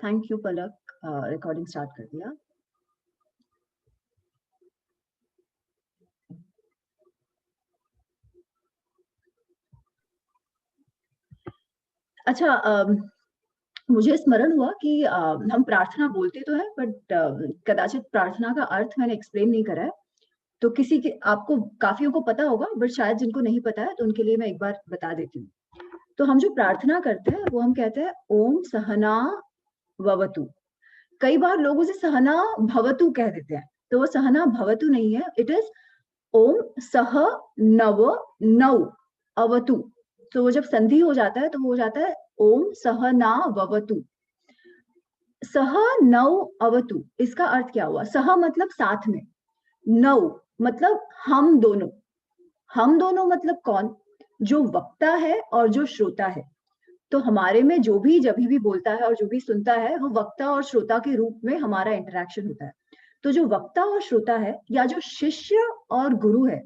Thank you Palak, recording start कर दिया। अच्छा, मुझे स्मरण हुआ कि हम प्रार्थना बोलते तो हैं, बट कदाचित प्रार्थना का अर्थ मैंने एक्सप्लेन नहीं करा है। तो किसी के आपको काफियों को पता होगा, बट शायद जिनको नहीं पता है तो उनके लिए मैं एक बार बता देती हूँ। तो हम जो प्रार्थना करते हैं वो हम कहते हैं ओम सहना ववतु। कई बार लोग उसे सहना भवतु कह देते हैं, तो वो सहना भवतु नहीं है, इट इज ओम सह नव नौ अवतु। तो वो जब संधि हो जाता है तो वो हो जाता है ओम सह ना ववतु। सह नौ अवतु, इसका अर्थ क्या हुआ? सह मतलब साथ में, नौ मतलब हम दोनों। हम दोनों मतलब कौन? जो वक्ता है और जो श्रोता है। तो हमारे में जो भी जब भी बोलता है और जो भी सुनता है, वो वक्ता और श्रोता के रूप में हमारा इंटरेक्शन होता है। तो जो वक्ता और श्रोता है, या जो शिष्य और गुरु है,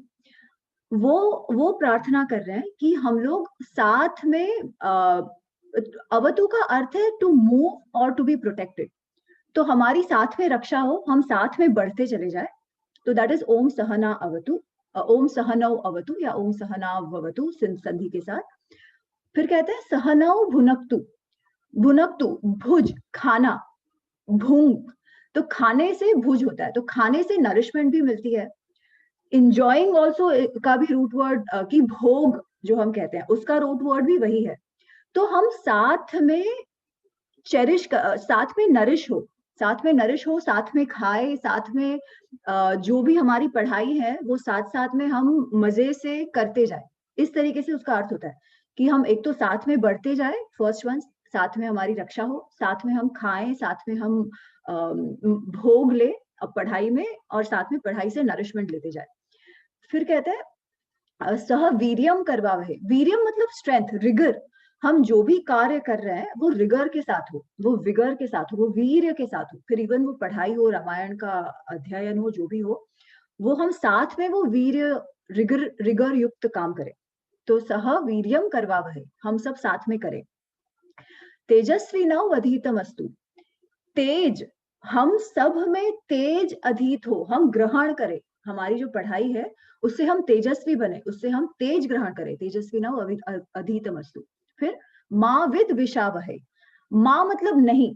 वो प्रार्थना कर रहे हैं कि हम लोग साथ में अवतु का अर्थ है टू मूव और टू बी प्रोटेक्टेड। तो हमारी साथ में रक्षा हो, हम साथ में बढ़ते चले जाए। तो दैट इज ओम सहना अवतु, ओम सहनौ अवतु या ओम सहना भवतु संधि के साथ। फिर कहते हैं सहनौ भुनक्तु। भुनक्तु भुज, खाना, भूख। तो खाने से भुज होता है, तो खाने से नरिशमेंट भी मिलती है। इंजॉइंग ऑल्सो का भी रूट वर्ड की भोग जो हम कहते हैं, उसका रूट वर्ड भी वही है। तो हम साथ में चेरिश, साथ में नरिश हो, साथ में नरिश हो, साथ में खाए, साथ में जो भी हमारी पढ़ाई है वो साथ साथ में हम मजे से करते जाए। इस तरीके से उसका अर्थ होता है कि हम एक तो साथ में बढ़ते जाए, फर्स्ट वन, साथ में हमारी रक्षा हो, साथ में हम खाएं, साथ में हम भोग ले पढ़ाई में, और साथ में पढ़ाई से नरिशमेंट लेते जाए। फिर कहते हैं सह वीर्यम करवावहे। वीर्यम मतलब स्ट्रेंथ, रिगर। हम जो भी कार्य कर रहे हैं वो रिगर के साथ हो, वो विगर के साथ हो, वो वीर्य के साथ हो। फिर इवन वो पढ़ाई हो, रामायण का अध्ययन हो, जो भी हो, वो हम साथ में वो वीर्य, रिगर रिगर युक्त काम करें। तो सह वीर्यम करवावहे, हम सब साथ में करें। तेजस्वी नव अधीतम अस्तु। तेज, हम सब में तेज अधीत हो, हम ग्रहण करें। हमारी जो पढ़ाई है उससे हम तेजस्वी बने, उससे हम तेज ग्रहण करें। तेजस्वी नव अधीतमस्तु। फिर माँ विद विषावहे। माँ मतलब नहीं,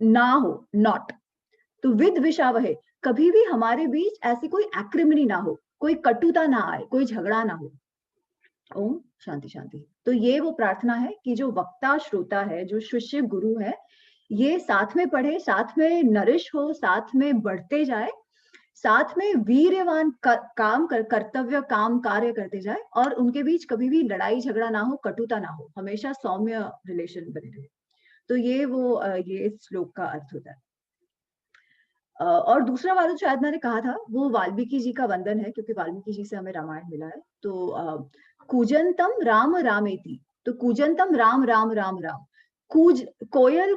ना हो, नॉट। तो विद विषावहे, कभी भी हमारे बीच ऐसी कोई एक्रिमनी ना हो, कोई कटुता ना आए, कोई झगड़ा ना हो। ओम शांति शांति। तो ये वो प्रार्थना है कि जो वक्ता श्रोता है, जो शिष्य गुरु है, ये साथ में पढ़े, साथ में नरिश हो, साथ में बढ़ते जाए, साथ में वीर्यवान कर्तव्य काम कार्य करते जाए, और उनके बीच कभी भी लड़ाई झगड़ा ना हो, कटुता ना हो, हमेशा सौम्य रिलेशन बने रहे। तो ये वो ये इस श्लोक का अर्थ होता है। और दूसरा वाला जो शायद मैंने कहा था वो वाल्मीकि जी का वंदन है, क्योंकि वाल्मीकि जी से हमें रामायण मिला है। तो कूजंतम राम रामेति। तो कूजंतम राम राम राम राम। कूज, कोयल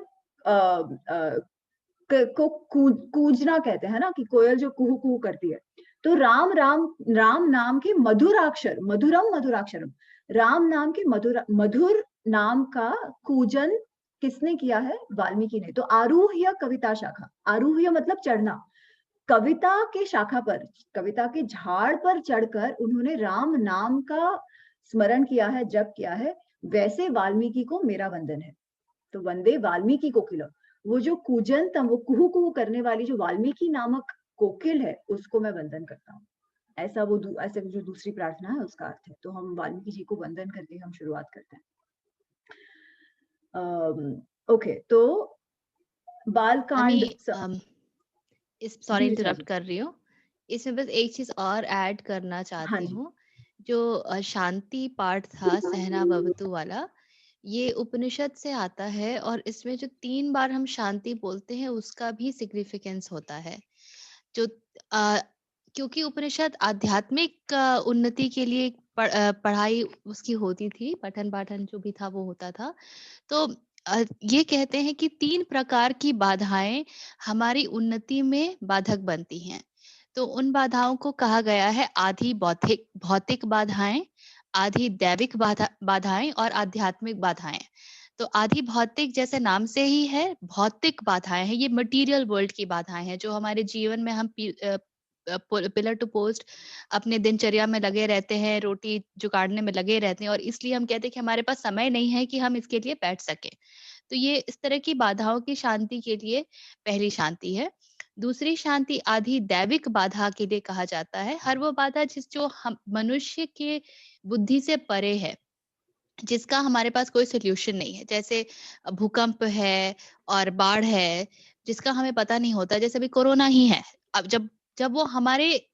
को कूजना कहते हैं ना, कि कोयल जो कुहू कुहू करती है। तो राम राम, राम नाम के मधुराक्षर, मधुरम मधुराक्षरम, राम नाम के मधुर मधुर नाम का कूजन किसने किया है? वाल्मीकि ने। तो आरूह्य कविता शाखा, आरूह्य मतलब चढ़ना, कविता के शाखा पर, कविता के झाड़ पर चढ़कर उन्होंने राम नाम का स्मरण किया है, जप किया है। वैसे वाल्मीकि को मेरा वंदन है। तो वंदे वाल्मीकि कोकिल, वो जो कूजंतम, वो कुहू कुहू करने वाली जो वाल्मीकि नामक कोकिल है, उसको मैं वंदन करता हूँ। ऐसा वो ऐसे जो दूसरी प्रार्थना है उसका अर्थ है। तो हम वाल्मीकि जी को वंदन करके हम शुरुआत करते हैं। ओके, तो बालकांड इस सॉरी जी इंटरप्ट जी, कर रही हूँ, इसमें बस एक चीज और ऐड करना हाँ चाहती जी। हूँ। जो शांति पाठ था सहना भवतु वाला, ये उपनिषद से आता है, और इसमें जो 3 बार हम शांति बोलते हैं उसका भी सिग्निफिकेंस होता है। जो अ, क्योंकि उपनिषद आध्यात्मिक उन्नति के लिए पढ़ाई उसकी होती थी, पठन पाठन जो भी था वो होता था। तो ये कहते हैं कि 3 प्रकार की बाधाएं हमारी उन्नति में बाधक बनती हैं। तो उन बाधाओं को कहा गया है आधी भौतिक भौतिक बाधाएं, आधी दैविक बाधाएं और आध्यात्मिक बाधाएं। तो आदि भौतिक जैसे नाम से ही है, भौतिक बाधाएं हैं, ये मटेरियल वर्ल्ड की बाधाएं हैं जो हमारे जीवन में हम पिलर टू पोस्ट अपने दिनचर्या में लगे रहते हैं, रोटी जुगाड़ने में लगे रहते हैं, और इसलिए हम कहते हैं कि हमारे पास समय नहीं है कि हम इसके लिए बैठ सके। तो ये इस तरह की बाधाओं की शांति के लिए पहली शांति है। दूसरी शांति आधि दैविक बाधा के लिए कहा जाता है। हर वो बाधा जो हम मनुष्य के बुद्धि से परे है, जिसका हमारे पास कोई सॉल्यूशन नहीं है। जैसे भूकंप है और बाढ़ है, जिसका हमें पता नहीं होता। जैसे अभी कोरोना ही है। अब जब जब वो हमारे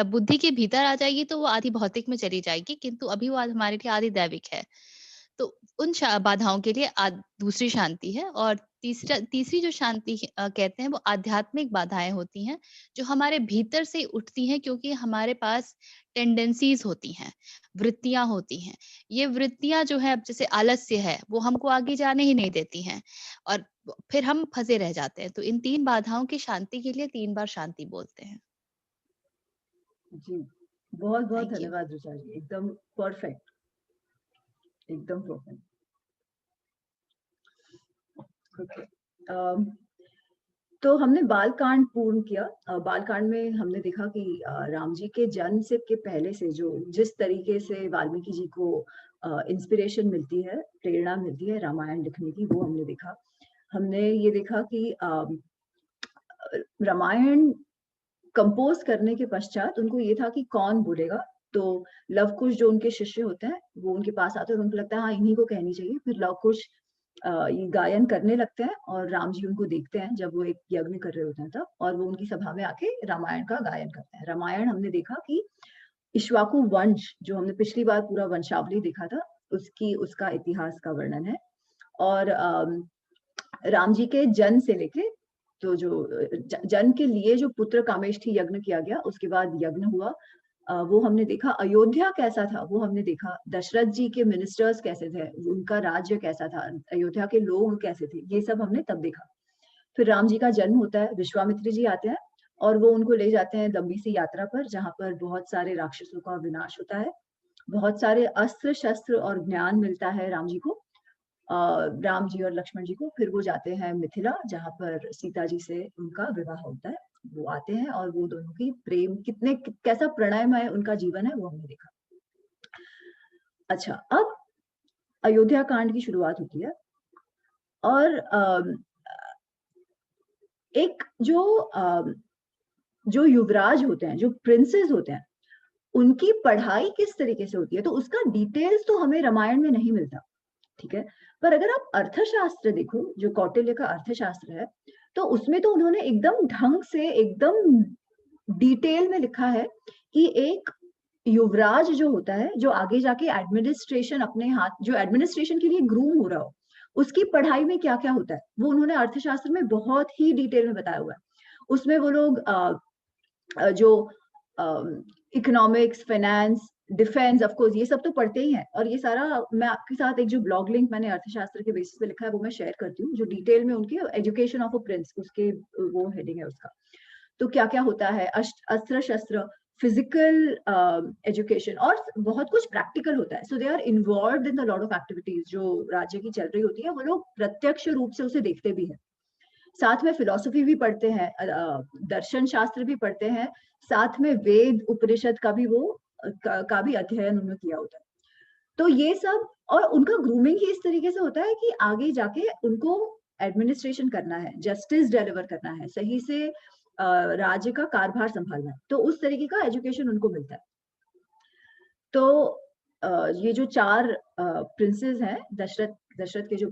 बुद्धि के भीतर आ जाएगी तो वो आधि भौतिक में चली जाएगी, किंतु अभी वो हमारे लिए आधि दैविक है। तो उन बाधाओं के लिए दूसरी शांति है। और तीसरी जो शांति कहते हैं वो आध्यात्मिक बाधाएं होती हैं, जो हमारे भीतर से उठती हैं, क्योंकि हमारे पास टेंडेंसीज होती हैं, वृत्तियां होती हैं। ये वृत्तियां जो है, अब जैसे आलस्य है, वो हमको आगे जाने ही नहीं देती हैं, और फिर हम फंसे रह जाते हैं। तो इन 3 बाधाओं की शांति के लिए 3 बार शांति बोलते हैं। जी, बहुत-बहुत थैंक यू। धन्यवाद ऋचा जी, एकदम परफेक्ट, एकदम परफेक्ट। ओके, तो हमने बालकांड पूर्ण किया। बालकांड में हमने देखा कि राम जी के जन्म से के पहले से जो जिस तरीके से वाल्मीकि जी को इंस्पिरेशन मिलती है, प्रेरणा मिलती है रामायण लिखने की, वो हमने देखा। हमने ये देखा कि रामायण कंपोज करने के पश्चात उनको ये था कि कौन बोलेगा, तो लव-कुश जो उनके शिष्य होते हैं, वो उनके पास आते हैं और उनको लगता है हाँ, इन्हीं को कहनी चाहिए। फिर लव-कुश ये गायन करने लगते हैं और राम जी उनको देखते हैं जब वो एक यज्ञ कर रहे होते हैं तब, और वो उनकी सभा में आके रामायण का गायन करते हैं। रामायण हमने देखा कि इक्ष्वाकु वंश, जो हमने पिछली बार पूरा वंशावली देखा था, उसका इतिहास का वर्णन है। और राम जी के जन्म से लेके, तो जो जन्म के लिए जो पुत्र कामेष्ठी यज्ञ किया गया, उसके बाद यज्ञ हुआ, वो हमने देखा। अयोध्या कैसा था वो हमने देखा। दशरथ जी के मिनिस्टर्स कैसे थे, उनका राज्य कैसा था, अयोध्या के लोग कैसे थे, ये सब हमने तब देखा। फिर राम जी का जन्म होता है, विश्वामित्र जी आते हैं और वो उनको ले जाते हैं लंबी सी यात्रा पर, जहाँ पर बहुत सारे राक्षसों का विनाश होता है, बहुत सारे अस्त्र शस्त्र और ज्ञान मिलता है राम जी को, राम जी और लक्ष्मण जी को। फिर वो जाते हैं मिथिला, जहाँ पर सीता जी से उनका विवाह होता है। वो आते हैं और वो दोनों की प्रेम कैसा प्रणयमय उनका जीवन है, वो हमने देखा। अच्छा, अब अयोध्या कांड की शुरुआत होती है और एक जो युवराज होते हैं, जो प्रिंसेस होते हैं, उनकी पढ़ाई किस तरीके से होती है, तो उसका डिटेल्स तो हमें रामायण में नहीं मिलता, ठीक है? पर अगर आप अर्थशास्त्र देखो, जो कौटिल्य का अर्थशास्त्र है, तो उसमें तो उन्होंने एकदम ढंग से, एकदम डिटेल में लिखा है कि एक युवराज जो होता है, जो आगे जाके एडमिनिस्ट्रेशन अपने हाथ, जो एडमिनिस्ट्रेशन के लिए ग्रूम हो रहा हो, उसकी पढ़ाई में क्या-क्या होता है, वो उन्होंने अर्थशास्त्र में बहुत ही डिटेल में बताया हुआ है। उसमें वो लोग जो economics, finance, defence, of course ये सब तो पढ़ते ही हैं, और ये सारा मैं आपके साथ एक जो ब्लॉग लिंक मैंने अर्थशास्त्र के बेसिस पे लिखा है वो मैं शेयर करती हूँ, जो डिटेल में उनके एजुकेशन ऑफ अ प्रिंस, उसके वो हेडिंग है उसका। तो क्या-क्या होता है, अस्त्र शस्त्र, फिजिकल एजुकेशन, और बहुत कुछ प्रैक्टिकल होता है। So they are involved in a lot of activities जो राज्य की चल रही होती है, वो लोग प्रत्यक्ष रूप से उसे देखते भी हैं। साथ में फिलॉसफी भी पढ़ते हैं, दर्शन शास्त्र भी पढ़ते हैं, साथ में वेद उपनिषद का भी वो का भी अध्ययन उन्होंने किया होता है। तो ये सब, और उनका ग्रूमिंग ही इस तरीके से होता है कि आगे जाके उनको एडमिनिस्ट्रेशन करना है, जस्टिस डिलीवर करना है, सही से राज्य का कारभार संभालना है, तो उस तरीके का एजुकेशन उनको मिलता है। तो ये जो 4 प्रिंसेस हैं, दशरथ के जो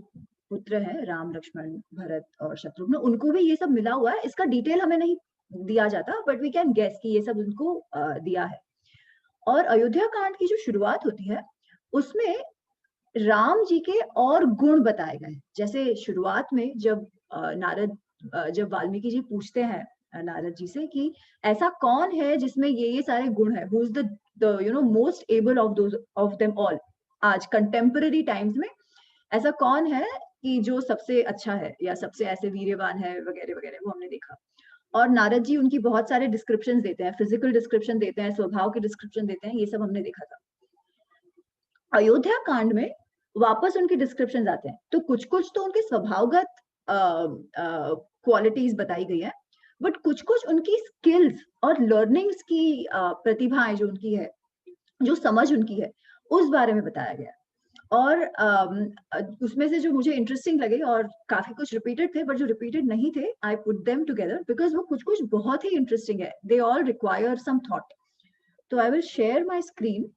पुत्र हैं, राम, लक्ष्मण, भरत और शत्रुघ्न, उनको भी ये सब मिला हुआ है। इसका डिटेल हमें नहीं दिया जाता, बट वी कैन गेस कि ये सब उनको दिया है। और अयोध्या कांड की जो शुरुआत होती है, उसमें राम जी के और गुण बताए गए। जैसे शुरुआत में जब जब वाल्मीकि जी पूछते हैं नारद जी से कि ऐसा कौन है जिसमें ये सारे गुण है, who is the you know most able of them all, आज कंटेम्पररी टाइम्स में ऐसा कौन है कि जो सबसे अच्छा है या सबसे ऐसे वीर्यवान है, वगैरह वगैरह, वो हमने देखा। और नारद जी उनकी बहुत सारे डिस्क्रिप्शन देते हैं, फिजिकल डिस्क्रिप्शन देते हैं, स्वभाव के डिस्क्रिप्शन देते हैं, ये सब हमने देखा था। अयोध्या कांड में वापस उनके डिस्क्रिप्शंस आते हैं। तो कुछ-कुछ तो उनके स्वभावगत क्वालिटीज़ बताई गई हैं, बट कुछ-कुछ उनकी स्किल्स और लर्निंग्स की प्रतिभाएँ जो उनकी है, जो समझ उनकी है, उस बारे में बताया गया है। और उसमें से जो मुझे इंटरेस्टिंग लगे और काफ़ी कुछ रिपीटेड थे, बट जो रिपीटेड नहीं थे, I put them together because वो कुछ-कुछ बहुत ही इंटरेस्टिंग है। They all require some thought. तो I will share my screen.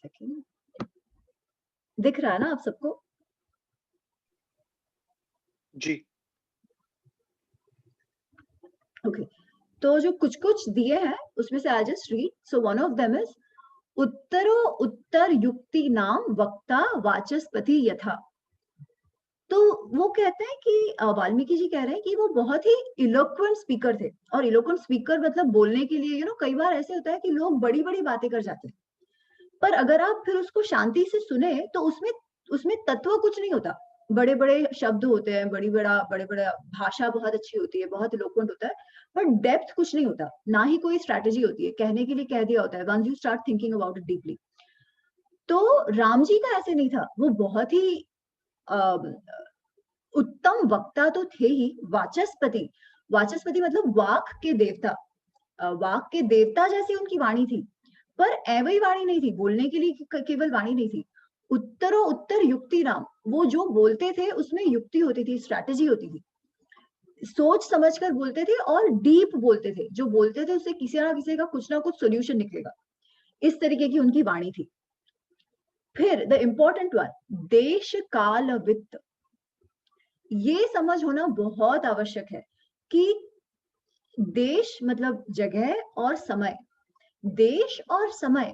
Second. दिख रहा है ना आप सबको? जी। ओके। तो जो कुछ-कुछ दिए हैं, उसमें से I just read. So one of them is उत्तरो उत्तर युक्ति नाम वक्ता वाचस्पति यथा। तो वो कहते हैं कि वाल्मीकि जी कह रहे हैं कि वो बहुत ही इलोक्वेंट स्पीकर थे। और इलोक्वेंट स्पीकर मतलब बोलने के लिए कई बार ऐसे होता है कि लोग बड़ी-बड़ी बातें कर जाते हैं। पर अगर आप फिर उसको शांति से सुने तो उसमें उसमें तत्व कुछ नहीं होता। बड़े-बड़े शब्द होते हैं, बड़े-बड़ा भाषा बहुत अच्छी होती है, बहुत इलोक्वेंट होता है, पर डेप्थ कुछ नहीं होता। ना ही कोई स्ट्रैटेजी होती है, कहने के लिए कह दिया होता है, once you start thinking about it deeply. तो राम जी का ऐसे नहीं था, वो बहुत ही अ, उत्तम वक्ता तो थे ही, वाचस्पति। वाचस्पति मतलब वाक के देवता। वाक के देवता जैसी उनकी वाणी थी, पर ऐवही वाणी नहीं थी, बोलने के लिए केवल वाणी नहीं थी। उत्तरो उत्तर युक्ति राम, वो जो बोलते थे उसमें युक्ति होती थी, स्ट्रैटेजी होती थी। सोच समझ कर बोलते थे और डीप बोलते थे। जो बोलते थे उससे किसी ना किसी का कुछ ना कुछ सॉल्यूशन निकलेगा। इस तरीके की उनकी वाणी थी। फिर द इम्पोर्टेंट वन, देश काल वित्त। ये समझ होना बहुत आवश्यक है कि देश मतलब जगह और समय। देश और समय,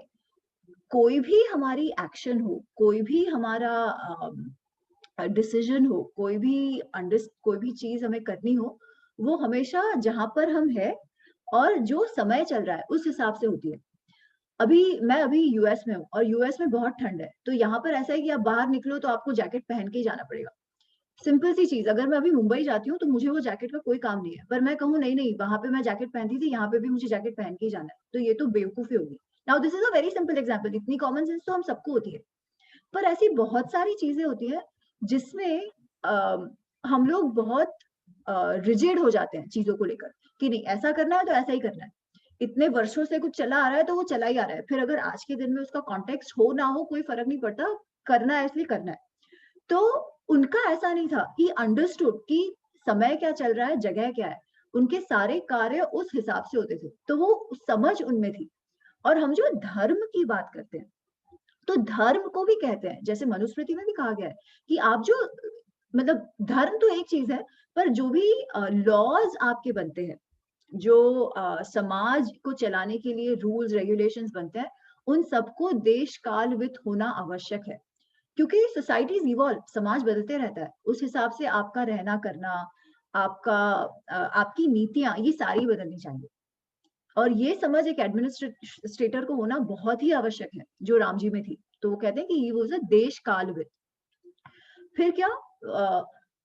कोई भी हमारी एक्शन हो, कोई भी हमारा डिसीजन हो, कोई भी चीज़ हमें करनी हो, वो हमेशा जहाँ पर हम हैं और जो समय चल रहा है, उस हिसाब से होती है। मैं अभी यूएस में हूँ और यूएस में बहुत ठंड है, तो यहाँ पर ऐसा है कि आप बाहर निकलो तो आपको जैकेट पहन के ही जाना पड़ेगा। सिंपल सी चीज़, अगर मैं अभी मुंबई जाती हूँ, तो मुझे वो जैकेट का कोई काम नहीं है। पर मैं कहूँ नहीं-नहीं, वहाँ पे मैं जैकेट पहनती थी, यहाँ पे भी मुझे जैकेट पहन के ही जाना है, तो ये तो बेवकूफ़ी होगी। Now this is a very simple example, इतनी कॉमन सेंस तो हम सबको होती है। पर ऐसी बहुत सारी चीज़ें होती हैं जिसमें अ, हम लोग बहुत रिजिड हो जाते हैं चीज़ों को लेकर कि नहीं, ऐसा करना है तो ऐसा ही करना है। इतने वर्षों से कुछ चला आ रहा है तो वो चला ही आ रहा है। फिर अगर आज के दिन में उसका कॉन्टेक्स्ट हो ना हो कोई फ़र्क नहीं पड़ता, करना है इसलिए करना है। तो उनका ऐसा नहीं था, ही अंडरस्टूड कि समय क्या चल रहा है, जगह क्या है। उनके सारे कार्य उस हिसाब से होते थे, तो वो समझ उनमें थी। और हम जो धर्म की बात करते हैं, तो धर्म को भी कहते हैं, जैसे मनुस्मृति में भी कहा गया है कि आप जो मतलब धर्म तो एक चीज़ है, पर जो भी लॉज़ आपके बनते हैं, जो समाज को चलाने के लिए रूल्स रेगुलेशंस बनते हैं, उन सबको देश काल वित्त होना आवश्यक है। क्योंकि सोसाइटीज़ इवॉल्व, समाज बदलते रहता है। उस हिसाब से आपका रहना करना, आपकी नीतियाँ, ये सारी बदलनी चाहिए। और ये समझ एक एडमिनिस्ट्रेटर को होना बहुत ही आवश्यक है, जो राम जी में थी। तो वो कहते हैं कि ही वाज़ अ देश कालविद। फिर क्या,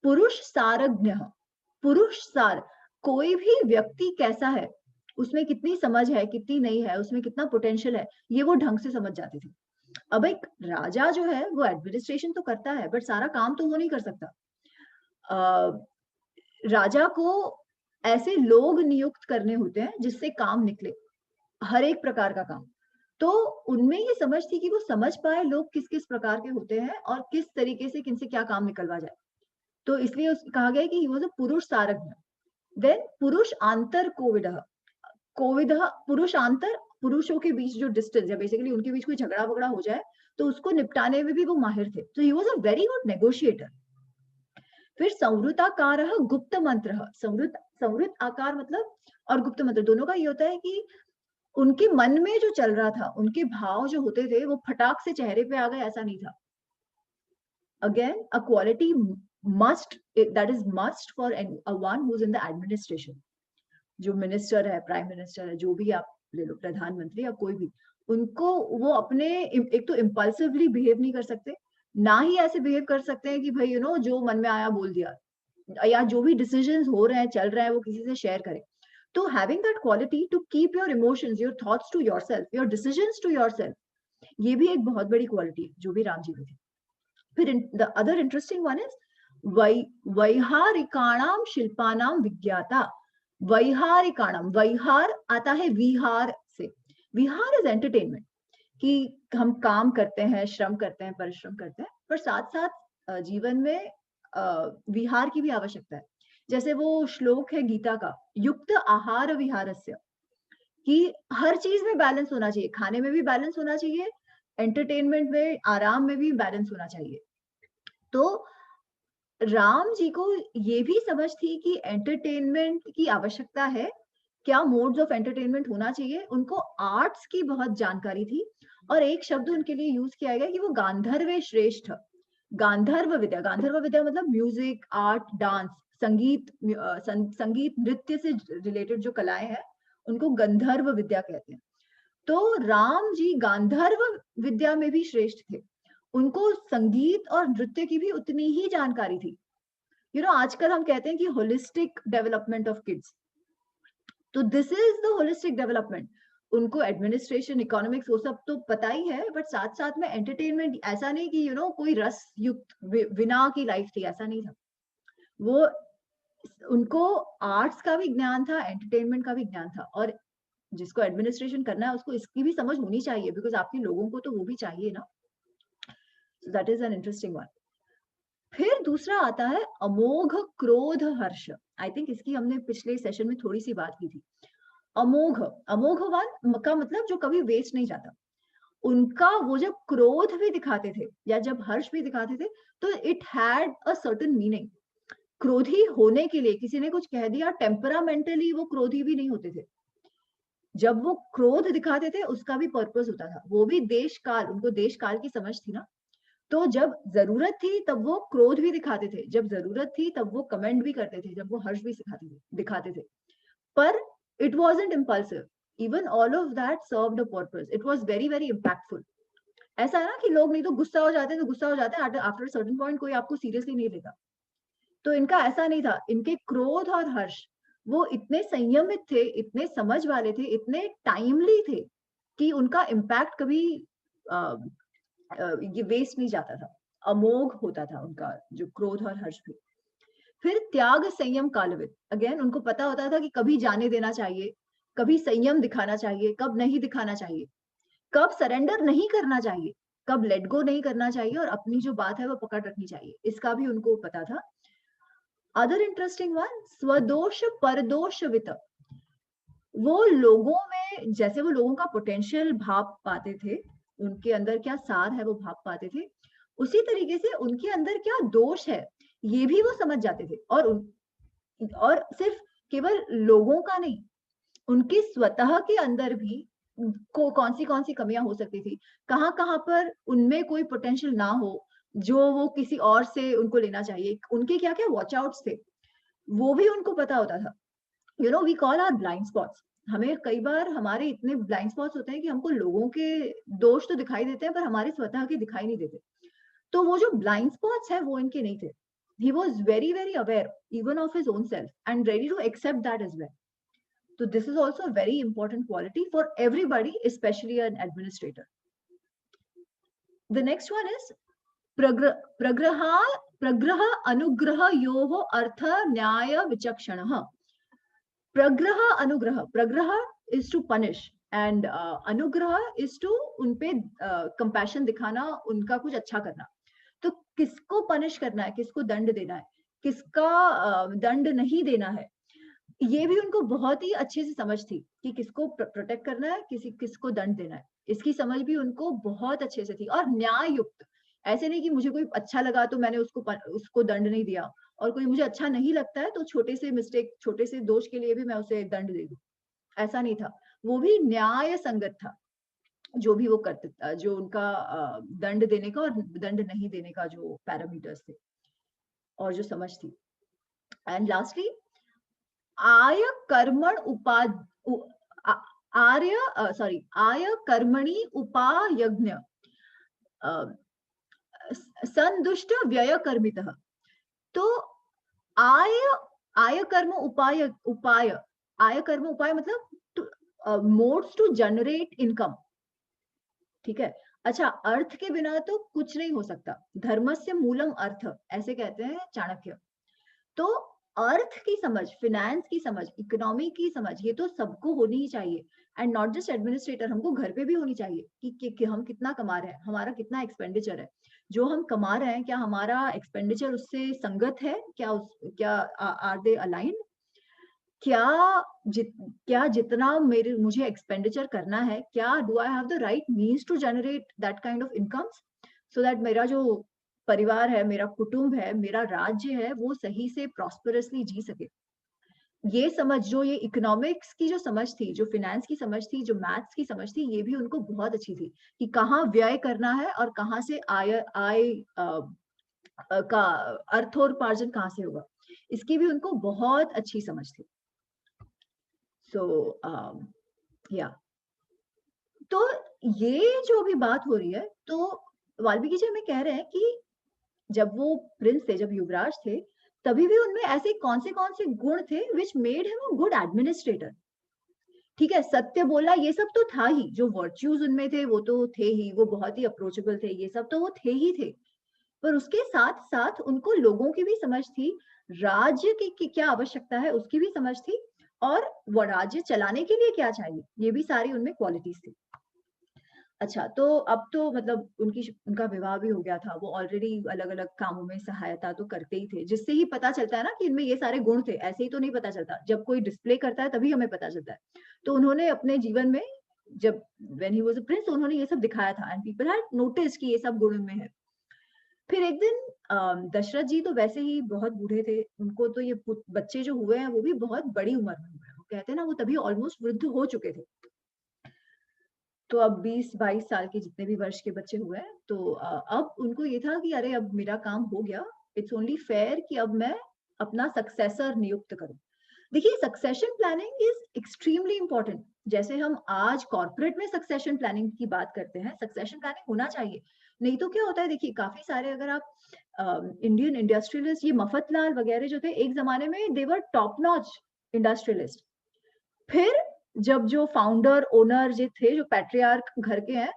पुरुष सारज्ञ। पुरुष सार, कोई भी व्यक्ति कैसा है, उसमें कितनी समझ है, कितनी नहीं है, उसमें कितना पोटेंशियल है, ये वो ढंग से समझ जाती थी। अब एक राजा जो है वो एडमिनिस्ट्रेशन तो करता है, बट सारा काम तो वो नहीं कर सकता। अ, राजा को ऐसे लोग नियुक्त करने होते हैं जिससे काम निकले, हर एक प्रकार का काम। तो उनमें ये समझ थी कि वो समझ पाए लोग किस-किस प्रकार के होते हैं और किस तरीके से किनसे क्या काम निकलवा जाए। तो इसलिए कहा गया है कि ही वाज़ अ पुरुष सारज्ञ। देन पुरुष आंतर कोविदः। कोविदः पुरुषांतर, पुरुषों के बीच जो डिस्टेंस है, बेसिकली उनके बीच कोई झगड़ा-वगड़ा हो जाए, तो उसको निपटाने में भी वो माहिर थे। तो he was a very good negotiator. फिर संवृताकारः गुप्त मंत्रः। संवृत आकार मतलब और गुप्त मंत्र, दोनों का ये होता है कि उनके मन में जो चल रहा था, उनके भाव जो होते थे, वो फटाक से चेहरे पे आ गए, ऐसा नहीं था। Again a quality must, that is must for one who is in the administration. जो मिनिस्टर है, प्राइम मिनिस्टर है, जो भी आप ले लो, प्रधानमंत्री या कोई भी, उनको वो अपने एक तो इम्पल्सिवली बिहेव नहीं कर सकते, ना ही ऐसे बिहेव कर सकते हैं कि भाई यू नो जो मन में आया बोल दिया, या जो भी डिसीजंस हो रहे हैं, चल रहे हैं, वो किसी से शेयर करें। तो having that quality to keep your emotions, your thoughts to yourself, your decisions to yourself, ये भी एक बहुत बड़ी क्वालिटी है जो भी राम जी में थी। फिर the other interesting one is वै वैहारिकाणाम शिल्पानाम विज्ञाता। वैहारिकाणाम, वैहार आता है विहार से। विहार इज एंटरटेनमेंट, कि हम काम करते हैं, श्रम करते हैं, परिश्रम करते हैं, पर साथ-साथ जीवन में विहार की भी आवश्यकता है। जैसे वो श्लोक है गीता का, युक्त आहार विहारस्य, कि हर चीज़ में बैलेंस होना चाहिए, खाने में भी बैलेंस होना चाहिए, एंटरटेनमेंट में, आराम में भी बैलेंस होना चाहिए। तो राम जी को ये भी समझ थी कि एंटरटेनमेंट की आवश्यकता है, क्या मोड्स ऑफ एंटरटेनमेंट होना चाहिए। उनको आर्ट्स की बहुत जानकारी थी, और एक शब्द उनके लिए यूज़ किया गया कि वो गांधर्व श्रेष्ठ। गांधर्व विद्या मतलब म्यूज़िक, आर्ट, डांस, संगीत, संगीत, नृत्य से रिलेटेड जो कलाएँ हैं, उनको गंधर्व विद्या कहते हैं। तो राम जी गांधर्व विद्या में भी श्रेष्ठ थे। उनको संगीत और नृत्य की भी उतनी ही जानकारी थी। यू नो आजकल हम कहते हैं कि होलिस्टिक डेवलपमेंट ऑफ किड्स, तो this is the holistic development. उनको एडमिनिस्ट्रेशन, इकोनॉमिक्स वो सब तो पता ही है, बट साथ-साथ में एंटरटेनमेंट, ऐसा नहीं कि यू नो कोई रस युक्त विना की लाइफ थी, ऐसा नहीं था। वो उनको आर्ट्स का भी ज्ञान था, एंटरटेनमेंट का भी ज्ञान था, और जिसको एडमिनिस्ट्रेशन करना है उसको इसकी भी समझ होनी चाहिए, बिकॉज़ आपके लोगों को तो वो भी चाहिए ना। So that is an interesting one. फिर दूसरा आता है अमोघ क्रोध हर्ष। आई थिंक इसकी हमने पिछले सेशन में थोड़ी सी बात की थी। अमोघ, अमोघवान का मतलब जो कभी वेस्ट नहीं जाता। उनका वो जब क्रोध भी दिखाते थे या जब हर्ष भी दिखाते थे, तो it had a certain meaning. क्रोधी होने के लिए, किसी ने कुछ कह दिया, टेम्परामेंटली वो क्रोधी भी नहीं होते थे। जब वो क्रोध दिखाते थे उसका भी पर्पस होता था, वो भी देश काल, उनको देश काल की समझ थी ना। तो जब जरूरत थी तब वो क्रोध भी दिखाते थे, जब जरूरत थी तब वो कमेंट भी करते थे, जब वो हर्ष भी दिखाते थे। पर it wasn't impulsive. Even all of that served a purpose. It was very, very impactful. ऐसा है ना कि लोग नहीं तो गुस्सा हो जाते हैं, तो गुस्सा हो जाते हैं, आफ्टर सर्टेन पॉइंट कोई आपको सीरियसली नहीं लेता। तो इनका ऐसा नहीं था। इनके क्रोध और हर्ष, वो इतने संयमित थे, इतने समझ वाले थे, इतने टाइमली थे, कि उनका इम्पैक्ट कभी अ, ये वेस्ट नहीं जाता था। अमोघ होता था उनका जो क्रोध और हर्ष भी। फिर त्याग संयम कालविद, अगेन उनको पता होता था कि कभी जाने देना चाहिए, कभी संयम दिखाना चाहिए, कब नहीं दिखाना चाहिए, कब सरेंडर नहीं करना चाहिए, कब लेट गो नहीं करना चाहिए, और अपनी जो बात है वो पकड़ रखनी चाहिए, इसका भी उनको पता था। अदर इंटरेस्टिंग वन, स्वदोष परदोष वित। वो लोगों में, जैसे वो लोगों का पोटेंशियल भाप पाते थे, उनके अंदर क्या सार है वो भाप पाते थे, उसी तरीके से उनके अंदर क्या दोष है ये भी वो समझ जाते थे। और सिर्फ केवल लोगों का नहीं, उनके स्वतः के अंदर भी को कौन सी कमियां हो सकती थी, कहाँ पर उनमें कोई पोटेंशियल ना हो, जो वो किसी और से उनको लेना चाहिए, उनके क्या क्या वॉच आउट्स थे, वो भी उनको पता होता था। You know we call our blind spots. हमें कई बार हमारे इतने ब्लाइंड स्पॉट्स होते हैं कि हमको लोगों के दोष तो दिखाई देते हैं, पर हमारे स्वतः के दिखाई नहीं देते। तो वो जो ब्लाइंड स्पॉट्स है वो इनके नहीं थे। He was very, very aware even of his own self and ready to accept that as well. So this is also a very important quality for everybody, especially an administrator. The next one is pragraha pragraha anugraha yoho artha nyaya vichakshanah. Pragraha anugraha, pragraha is to punish and anugraha is to unpe compassion दिखाना, उनका कुछ अच्छा करना। तो किसको punish करना है, किसको दंड देना है, किसका दंड नहीं देना है, ये भी उनको बहुत ही अच्छे से समझ थी कि किसको प्रोटेक्ट करना है, किसको दंड देना है। इसकी समझ भी उनको बहुत अच्छे से थी, और न्याय युक्त। ऐसे नहीं कि मुझे कोई अच्छा लगा तो मैंने उसको दंड नहीं दिया, और कोई मुझे अच्छा नहीं लगता है तो छोटे से मिस्टेक, छोटे से दोष के लिए भी मैं उसे दंड दे दूं, ऐसा नहीं था। वो भी न्याय संगत था जो भी वो करते, जो उनका दंड देने का और दंड नहीं देने का जो पैरामीटर्स थे और जो समझ थी। एंड लास्टली आय कर्मण आय कर्मणि उपायज्ञ संदुष्ट व्यय कर्मितः। तो आय आय कर्म उपाय आय कर्म उपाय मतलब मोड्स टू जनरेट इनकम। ठीक है। अच्छा, अर्थ के बिना तो कुछ नहीं हो सकता। धर्मस्य मूलम अर्थ, ऐसे कहते हैं चाणक्य। तो अर्थ की समझ, फिनेंस की समझ, इकोनॉमी की समझ, ये तो सबको होनी ही चाहिए। एंड नॉट जस्ट एडमिनिस्ट्रेटर, हमको घर पे भी होनी चाहिए कि हम कितना कमा रहे हैं, हमारा कितना एक्सपेंडिचर है। जो हम कमा रहे हैं, क्या हमारा एक्सपेंडिचर उससे संगत है? क्या आर दे अलाइंड? क्या क्या जितना मुझे एक्सपेंडिचर करना है, क्या do I have the right means to generate that kind of incomes, so that मेरा जो परिवार है, मेरा कुटुंब है, मेरा राज्य है, वो सही से प्रॉस्परसली जी सके। ये समझ, जो ये इकोनॉमिक्स की जो समझ थी, जो फिनेंस की समझ थी, जो मैथ्स की समझ थी, ये भी उनको बहुत अच्छी थी कि कहाँ व्यय करना है और कहाँ से आय आय का अर्थोपार्जन कहाँ से होगा, इसकी भी उनको बहुत अच्छी समझ थी। सो या तो ये जो अभी बात हो रही है, तो वाल्मीकि जी हमें कह रहे हैं कि जब वो प्रिंस थे, जब युवराज थे, तभी भी उनमें ऐसे कौन से गुण थे which made him a good administrator. ठीक है, सत्य बोलना ये सब तो था ही, जो वर्च्यूज उनमें थे वो तो थे ही, वो बहुत ही अप्रोचेबल थे, ये सब तो वो थे ही थे। पर उसके साथ साथ उनको लोगों की भी समझ थी, राज्य की क्या आवश्यकता है उसकी भी समझ थी, और वो राज्य चलाने के लिए क्या चाहिए, ये भी सारी उनमें क्वालिटीज थी। अच्छा, तो अब तो मतलब उनका विवाह भी हो गया था, वो ऑलरेडी अलग-अलग कामों में सहायता तो करते ही थे, जिससे ही पता चलता है ना कि इनमें ये सारे गुण थे, ऐसे ही तो नहीं पता चलता। जब कोई डिस्प्ले करता है तभी हमें पता चलता है। तो उन्होंने अपने जीवन में, जब when he was a prince, उन्होंने ये सब दिखाया था एंड पीपल हैड नोटिस्ड कि ये सब गुण उनमें है। फिर एक दिन दशरथ जी तो वैसे ही बहुत बूढ़े थे, उनको तो ये बच्चे जो हुए हैं वो भी बहुत बड़ी उम्र में हुए हैं। वो कहते हैं ना, वो तभी ऑलमोस्ट वृद्ध हो चुके थे। तो अब 20-22 साल के जितने भी वर्ष के बच्चे हुए हैं, तो अब उनको ये था कि अरे अब मेरा काम हो गया, इट्स ओनली फेयर कि अब मैं अपना सक्सेसर नियुक्त करूं। देखिए, succession planning is extremely important. जैसे हम आज कॉर्पोरेट में सक्सेशन प्लानिंग की बात करते हैं, सक्सेशन प्लानिंग होना चाहिए। नहीं तो क्या होता है, देखिए काफी सारे, अगर आप इंडियन इंडस्ट्रियलिस्ट, ये मफतलाल वगैरह जो थे, एक जमाने में दे वर टॉप नॉच इंडस्ट्रियलिस्ट। फिर जब जो फाउंडर ओनर जो थे, जो पैट्रियार्क घर के हैं,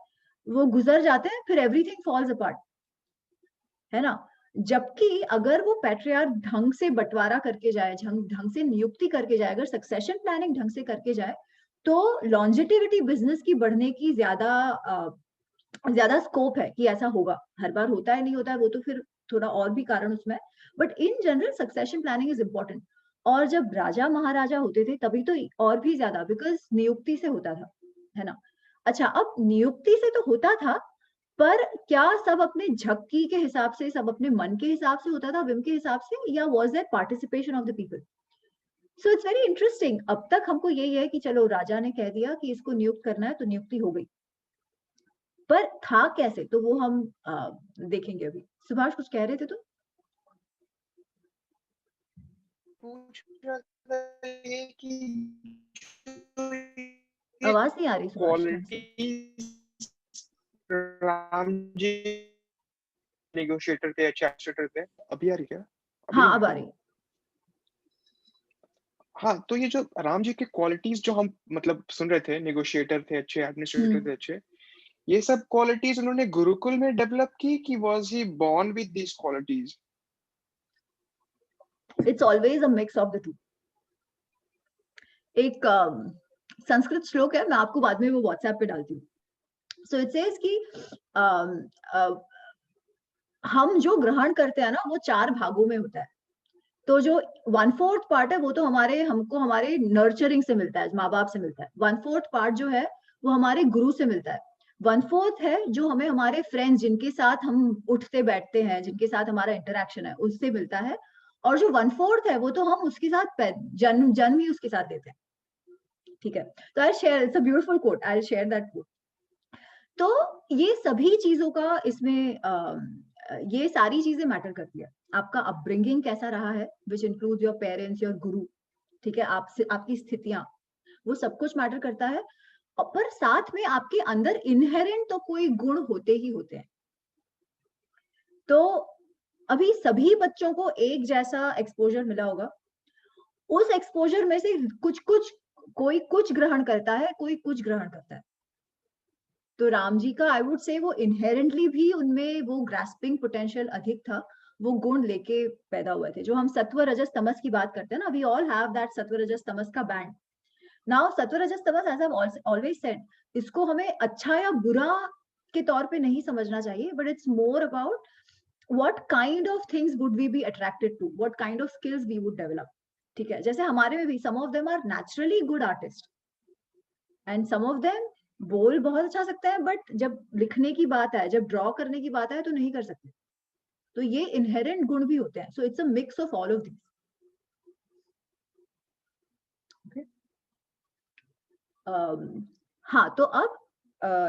वो गुजर जाते हैं, फिर एवरीथिंग फॉल्स अपार्ट, है ना? जबकि अगर वो पैट्रियार्क ढंग से बंटवारा करके जाए, ढंग से नियुक्ति करके जाए, अगर सक्सेशन प्लानिंग ढंग से करके जाए, तो लॉन्जेटिविटी बिजनेस की बढ़ने की ज्यादा स्कोप है कि ऐसा होगा। हर बार होता है नहीं होता है, वो तो फिर थोड़ा और भी कारण उसमें है। But in general succession planning is important. और जब राजा महाराजा होते थे तभी तो और भी ज्यादा, बिकॉज नियुक्ति से होता था, है ना? अच्छा, अब नियुक्ति से तो होता था, पर क्या सब अपने झक्की के हिसाब से, सब अपने मन के हिसाब से होता था, विम के हिसाब से, या was that participation of the people? So it's very interesting. अब तक हमको यही है कि चलो राजा ने कह दिया कि इसको नियुक्त करना है, तो नियुक्ति हो गई। पर था कैसे, तो वो हम देखेंगे अभी। सुभाष कुछ कह रहे थे तो? पूछ रहा था ये कि आवाज नहीं आ रही सुभाष ढंग से। क्वालिटी राम जी नेगोशिएटर थे, अच्छे एडमिनिस्ट्रेटर थे। अभी आ रही क्या? अभी हाँ, नहीं आ अब रही आ क्या? रही। हाँ, तो ये जो राम जी के क्वालिटीज जो हम मतलब सुन रहे थे, नेगोशिएटर थे अच्छे, एडमिनिस्ट्रेटर थे अच्छे, ये सब क्वालिटीज उन्होंने गुरुकुल में डेवलप की कि was he born with these qualities? It's always a mix of the two. एक संस्कृत श्लोक है, मैं आपको बाद में वो व्हाट्सएप पे डालती हूँ। सो इट सेज कि अम, अ, हम जो ग्रहण करते हैं ना, वो 4 भागों में होता है। तो जो 1/4 पार्ट है, वो तो हमको हमारे नर्चरिंग से मिलता है, माँ-बाप से मिलता है। 1/4 पार्ट जो है, वो हमारे गुरु से मिलता है। 1/4 है जो हमें हमारे फ्रेंड्स, जिनके साथ हम उठते-बैठते हैं, जिनके साथ हमारा इंटरैक्शन है, उससे मिलता है। और जो 1/4 है, वो तो हम उसके साथ जन्म ही उसके साथ लेते हैं। ठीक है? तो I share, it's a beautiful quote, I will share that quote. तो ये सभी चीज़ों का इसमें ये सारी चीज़ें मैटर करती है। आपका अपब्रिंगिंग कैसा रहा है, which includes your parents, your गुरु, ठीक है? आपसे आपकी स्थितियाँ, वो सब कुछ मैटर करता है। पर साथ में आपके अंदर इनहेरेंट तो कोई गुण होते ही होते हैं। तो अभी सभी बच्चों को एक जैसा एक्सपोज़र मिला होगा। उस एक्सपोज़र में से कुछ-कुछ कोई कुछ ग्रहण करता है, कोई कुछ ग्रहण करता है। तो राम जी का आई वुड से वो इनहेरेंटली भी उनमें वो ग्रास्पिंग पोटेंशियल अधिक था, वो गुण लेके पैदा हुए थे। जो हम सत्व, रजस, तमस की बात करते हैं ना, वी ऑल हैव दैट सत्व, रजस, तमस का बैंड। नाउ सत्व, रजस, तमस as I have always said, इसको हमें अच्छा या बुरा के तौर पे नहीं समझना चाहिए, but it's more about what kind of things would we be attracted to, what kind of skills we would develop. ठीक है? जैसे हमारे में भी some of them are naturally good artist and some of them बोल बहुत अच्छा सकते हैं, बट जब लिखने की बात आए, जब ड्रॉ करने की बात आए तो नहीं कर सकते। तो ये इनहेरेंट गुण भी होते हैं। So it's a mix of all of these. Okay. हाँ, तो अब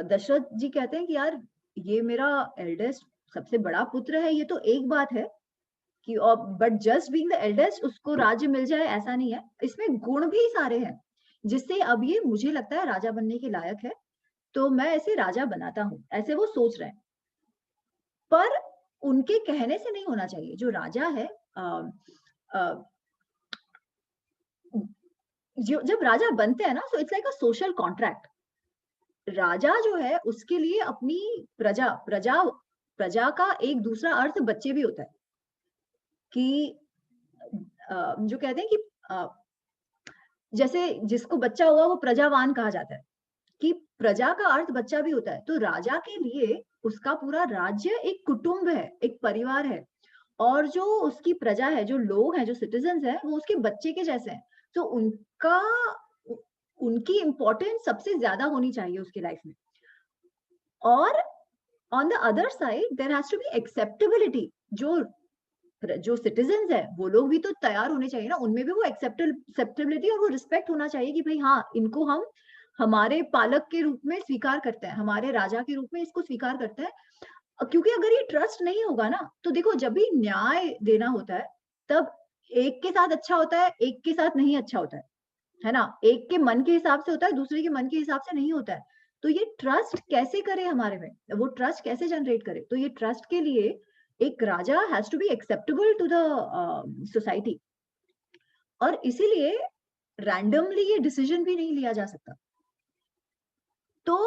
दशरथ जी कहते हैं कि यार ये मेरा एल्डेस्ट सबसे बड़ा पुत्र है, ये तो एक बात है कि but just being the eldest उसको राज्य मिल जाए ऐसा नहीं है। इसमें गुण भी सारे हैं, जिससे अब ये मुझे लगता है राजा बनने के लायक है, तो मैं ऐसे राजा बनाता हूँ, ऐसे वो सोच रहे हैं। पर उनके कहने से नहीं होना चाहिए। जो राजा है अ, जो जब राजा बनते हैं ना, so it's like a social contract. राजा जो है उसके लिए अपनी प्रजा प्रजा प्रजा का एक दूसरा अर्थ बच्चे भी होता है कि जो कहते हैं कि जैसे जिसको बच्चा हुआ वो प्रजावान कहा जाता है, कि प्रजा का अर्थ बच्चा भी होता है। तो राजा के लिए उसका पूरा राज्य एक कुटुंब है, एक परिवार है, और जो उसकी प्रजा है, जो लोग हैं, जो सिटीजन्स हैं, वो उसके बच्चे के जैसे हैं। तो उनका उ उनकी इम्पोर्टेंस सबसे ज़्यादा होनी चाहिए उसकी लाइफ में। और on the other side there has to be acceptability. जो सिटीजन्स हैं, वो लोग भी तो तैयार होने चाहिए ना, उनमें भी वो एक्सेप्टेबिलिटी और वो रिस्पेक्ट होना चाहिए कि भई हाँ, इनको हम हमारे पालक के रूप में स्वीकार करते हैं, हमारे राजा के रूप में इसको स्वीकार करते हैं। क्योंकि अगर ये ट्रस्ट नहीं होगा ना, तो देखो जब भी न्याय देना होता है, तब एक के साथ अच्छा होता है, एक के साथ नहीं अच्छा होता है ना? एक के मन के हिसाब से होता है, दूसरे के मन के हिसाब से नहीं होता है। तो ये ट्रस्ट कैसे करे हमारे में? वो ट्रस्ट कैसे जनरेट करे? तो ये ट्रस्ट के लिए एक राजा has to be acceptable to the society, और इसीलिए रैंडमली ये डिसीजन भी नहीं लिया जा सकता। तो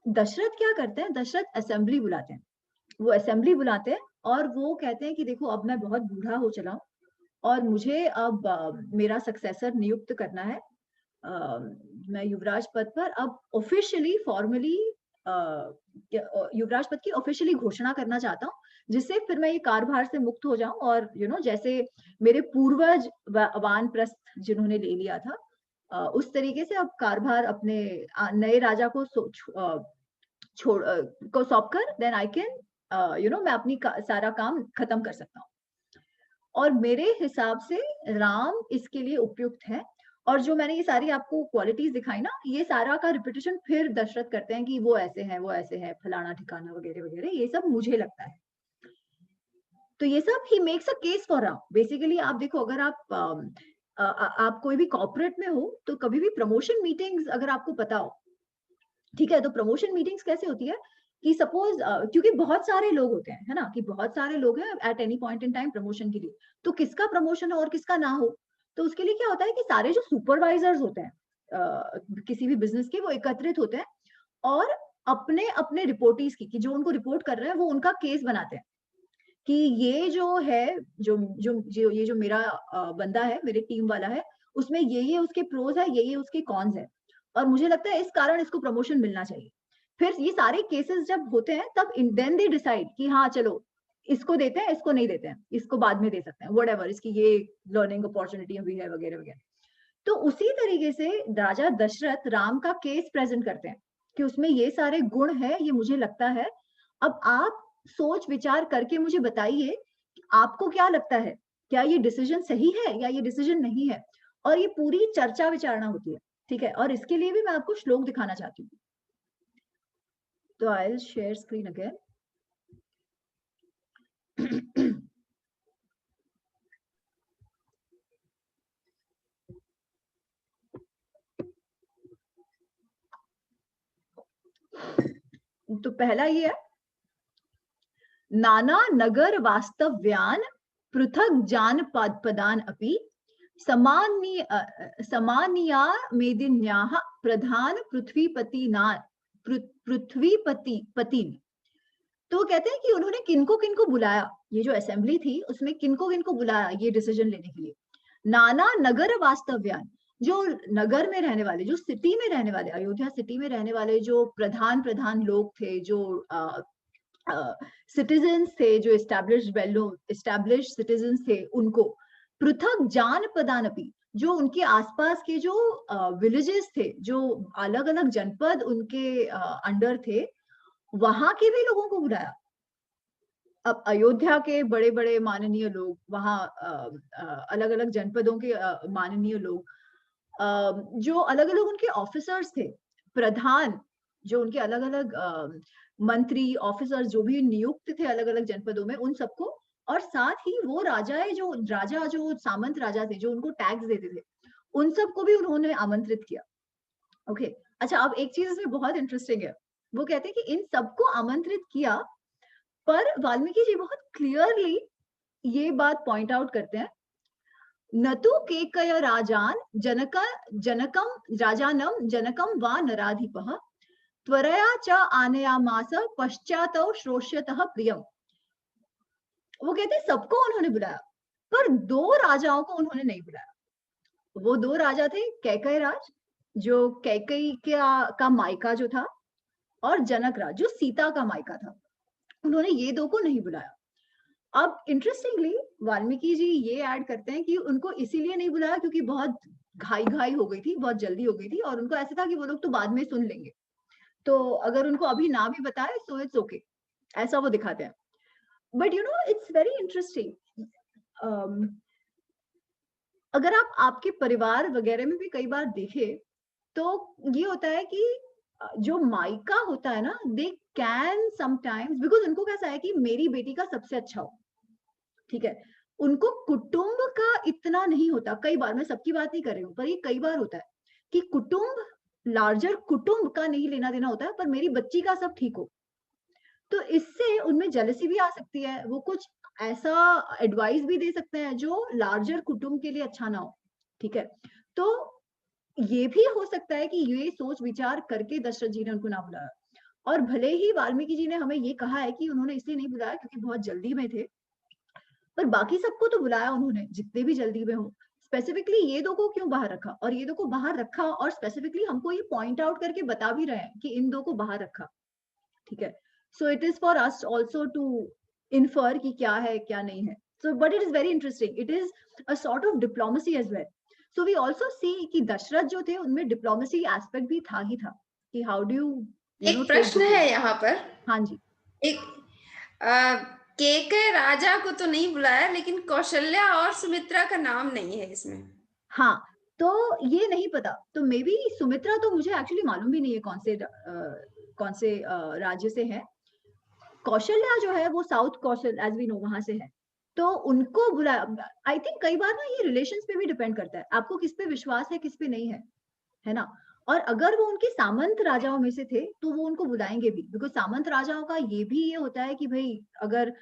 दशरथ क्या करते हैं? दशरथ असेंबली बुलाते हैं। वो असेंबली बुलाते हैं और वो कहते हैं कि देखो अब मैं बहुत बूढ़ा हो चला हूँ और मुझे अब मेरा सक्सेसर नियुक्त करना है। मैं युवराज पद पर अब ऑफिशियली फॉर्मली युवराज पद की ऑफिशियली घोषणा करना चाहता हूँ, जिससे फिर मैं ये कार्यभार से मुक्त हो जाऊँ और जैसे मेरे पूर्वज वानप्रस्थ जिन्होंने ले लिया था, उस तरीके से अब कार्यभार अपने नए राजा को को सौंपकर देन आई कैन मैं अपनी सारा काम खत्म कर सकता हूँ। और मेरे हिसाब से राम इसके लिए उपयुक्त है। और जो मैंने ये सारी आपको क्वालिटीज दिखाई ना, ये सारा का रिपीटेशन फिर दशरथ करते हैं कि वो ऐसे हैं, वो ऐसे हैं, फलाना ठिकाना वगैरह वगैरह, ये सब मुझे लगता है। तो ये सब he makes a case for Ram. Basically आप देखो, अगर आप कोई भी कॉर्पोरेट में हो, तो कभी भी प्रमोशन मीटिंग्स अगर आपको पता हो, ठीक है, तो प्रमोशन मीटिंग्स कैसे होती है कि सपोज क्योंकि बहुत सारे लोग होते हैं, है ना, कि बहुत सारे लोग हैं at any point in time promotion के लिए, तो किसका प्रमोशन हो और किसका ना हो। तो उसके लिए क्या होता है कि सारे जो सुपरवाइजर्स होते हैं किसी भी बिजनेस के, वो एकत्रित होते हैं और अपने अपने रिपोर्टीज की, कि जो उनको रिपोर्ट कर रहे हैं, वो उनका केस बनाते हैं कि ये जो है, ये जो मेरा बंदा है, मेरे टीम वाला है, उसमें ये उसके प्रोज है, ये उसके कॉन्स है, और मुझे लगता है इस कारण इसको प्रमोशन मिलना चाहिए। फिर ये सारे केसेस जब होते हैं, तब देन दे डिसाइड कि हाँ चलो इसको देते हैं, इसको नहीं देते हैं, इसको बाद में दे सकते हैं, व्हाटएवर, इसकी ये लर्निंग अपॉर्चुनिटी भी है वगैरह वगैरह। तो उसी तरीके से राजा दशरथ राम का केस प्रेजेंट करते हैं कि उसमें ये सारे गुण है, ये मुझे लगता है। अब आप सोच विचार करके मुझे बताइए कि आपको क्या लगता है, क्या ये डिसीजन सही है या ये डिसीजन नहीं है। और ये पूरी चर्चा विचारणा होती है, ठीक है। और इसके लिए भी मैं आपको श्लोक दिखाना चाहती हूँ। तो I will share screen again. तो पहला ये है, नाना नगर वास्तव्यान पृथक जान पदान अपि समानिया मेदिन्याः प्रधान पतिन। तो कहते हैं कि उन्होंने किनको किनको बुलाया, ये जो असेंबली थी उसमें किनको किनको बुलाया ये डिसीजन लेने के लिए। नाना नगर वास्तव्यान, जो नगर में रहने वाले, जो सिटी में रहने वाले, अयोध्या सिटी में रहने वाले जो प्रधान लोग थे, जो सिटीजन्स थे, जो एस्टैब्लिश सिटीजन्स थे, उनको पृथक जान पदानपि, जो उनके आसपास के जो विलेजेस थे, जो अलग अलग जनपद उनके अंडर थे, वहां के भी लोगों को बुलाया। अब अयोध्या के बड़े बड़े माननीय लोग, वहां अलग अलग जनपदों के माननीय लोग, जो अलग अलग उनके ऑफिसर्स थे, प्रधान, जो उनके अलग अलग मंत्री ऑफिसर्स जो भी नियुक्त थे अलग अलग जनपदों में, उन सबको, और साथ ही वो जो सामंत राजा थे, जो उनको टैक्स देते थे, उन सबको भी उन्होंने आमंत्रित किया। ओके, अच्छा, अब एक चीज इसमें बहुत इंटरेस्टिंग है, वो कहते हैं कि इन सबको आमंत्रित किया, पर वाल्मीकि जी बहुत क्लियरली ये बात पॉइंट आउट करते हैं, नतु केकय राजानम जनकम वा नराधिपः त्वरया च आनयामास पश्चातो श्रोष्यतः प्रियम। वो कहते हैं सबको उन्होंने बुलाया, पर 2 राजाओं को उन्होंने नहीं बुलाया। वो 2 राजा थे, कैकय राज, जो कैकई का मायका जो था, और जनक राज, जो सीता का मायका था। उन्होंने ये 2 को नहीं बुलाया। अब इंटरेस्टिंगली वाल्मीकि जी ये ऐड करते हैं कि उनको इसीलिए नहीं बुलाया क्योंकि बहुत घाई हो गई थी, बहुत जल्दी हो गई थी, और उनको ऐसा था कि वो लोग तो बाद में सुन लेंगे, तो अगर उनको अभी ना भी बताए सो इट्स ओके, ऐसा वो दिखाते हैं। But you know it's very interesting, अगर आप आपके परिवार वगैरह में भी कई बार देखे तो ये होता है कि जो मायका होता है ना, दे कैन समटाइम्स, बिकॉज उनको कैसा है कि मेरी बेटी का सबसे अच्छा हो, ठीक है, उनको कुटुंब का इतना नहीं होता। कई बार, मैं सबकी बात नहीं कर रही हूँ, पर ये कई बार होता है कि कुटुंब, लार्जर कुटुंब का नहीं लेना देना होता है, पर मेरी बच्ची का सब ठीक हो, तो इससे उनमें जेलसी भी आ सकती है। वो कुछ ऐसा एडवाइस भी दे सकते हैं जो लार्जर कुटुंब के लिए अच्छा ना हो, ठीक है। तो ये भी हो सकता है कि ये सोच विचार करके दशरथ जी ने उनको ना बुलाया, और भले ही वाल्मीकि जी ने हमें ये कहा है कि उन्होंने इसलिए नहीं बुलाया क्योंकि बहुत जल्दी में थे, पर बाकी सबको तो बुलाया उन्होंने, जितने भी जल्दी में हो। स्पेसिफिकली ये 2 को क्यों बाहर रखा, और ये 2 को बाहर रखा और स्पेसिफिकली हमको ये पॉइंट आउट करके बता भी रहे हैं कि इन 2 को बाहर रखा, ठीक है। So it is for us also to infer कि क्या है क्या नहीं है। So but it is very interesting, it is a sort of diplomacy as well. So we also see कि दशरथ जो थे उनमें डिप्लोमेसी एस्पेक्ट भी था ही था, कि हाउ डू यू एक प्रश्न है यहाँ पर। हाँ जी, एक केकय राजा को तो नहीं बुलाया, लेकिन कौशल्या और सुमित्रा का नाम नहीं है इसमें। हाँ, तो ये नहीं पता, तो मे बी सुमित्रा तो मुझे एक्चुअली मालूम भी नहीं है कौन से राज्य से है। कौशल्या जो है वो south Kosala, as we know, वहां से है, तो उनको बुलाया। आई थिंक कई बार ना ये रिलेशंस पे भी डिपेंड करता है, आपको किस पे विश्वास है किस पे नहीं है ना। और अगर वो उनके सामंत राजाओं में से थे तो वो उनको बुलाएंगे भी, बिकॉज सामंत राजाओं का ये भी ये होता है कि भाई अगर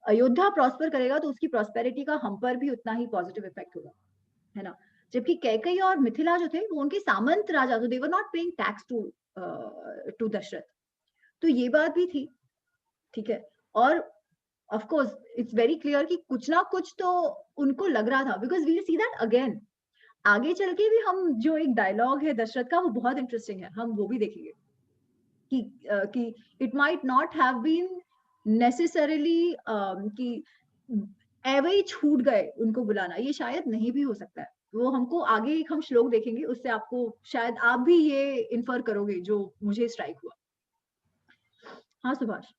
अयोध्या प्रॉस्पर करेगा तो उसकी प्रॉस्पेरिटी का हम पर भी उतना ही पॉजिटिव इफेक्ट होगा, है ना। जबकि कैकेयी और मिथिला जो थे वो उनके सामंत राजा, तो they were not paying tax to Dasharath, तो ये बात भी थी, ठीक है। और of course it's very clear कि कुछ ना कुछ तो उनको लग रहा था, because we see that again आगे चल के भी। हम जो एक डायलॉग है दशरथ का वो बहुत इंटरेस्टिंग है, हम वो भी देखेंगे कि it might not have been necessarily कि एवे ही छूट गए उनको बुलाना, ये शायद नहीं भी हो सकता है। वो हमको आगे एक हम श्लोक देखेंगे, उससे आपको शायद आप भी ये इन्फर करोगे जो मुझे स्ट्राइक हुआ। हाँ सुभाष,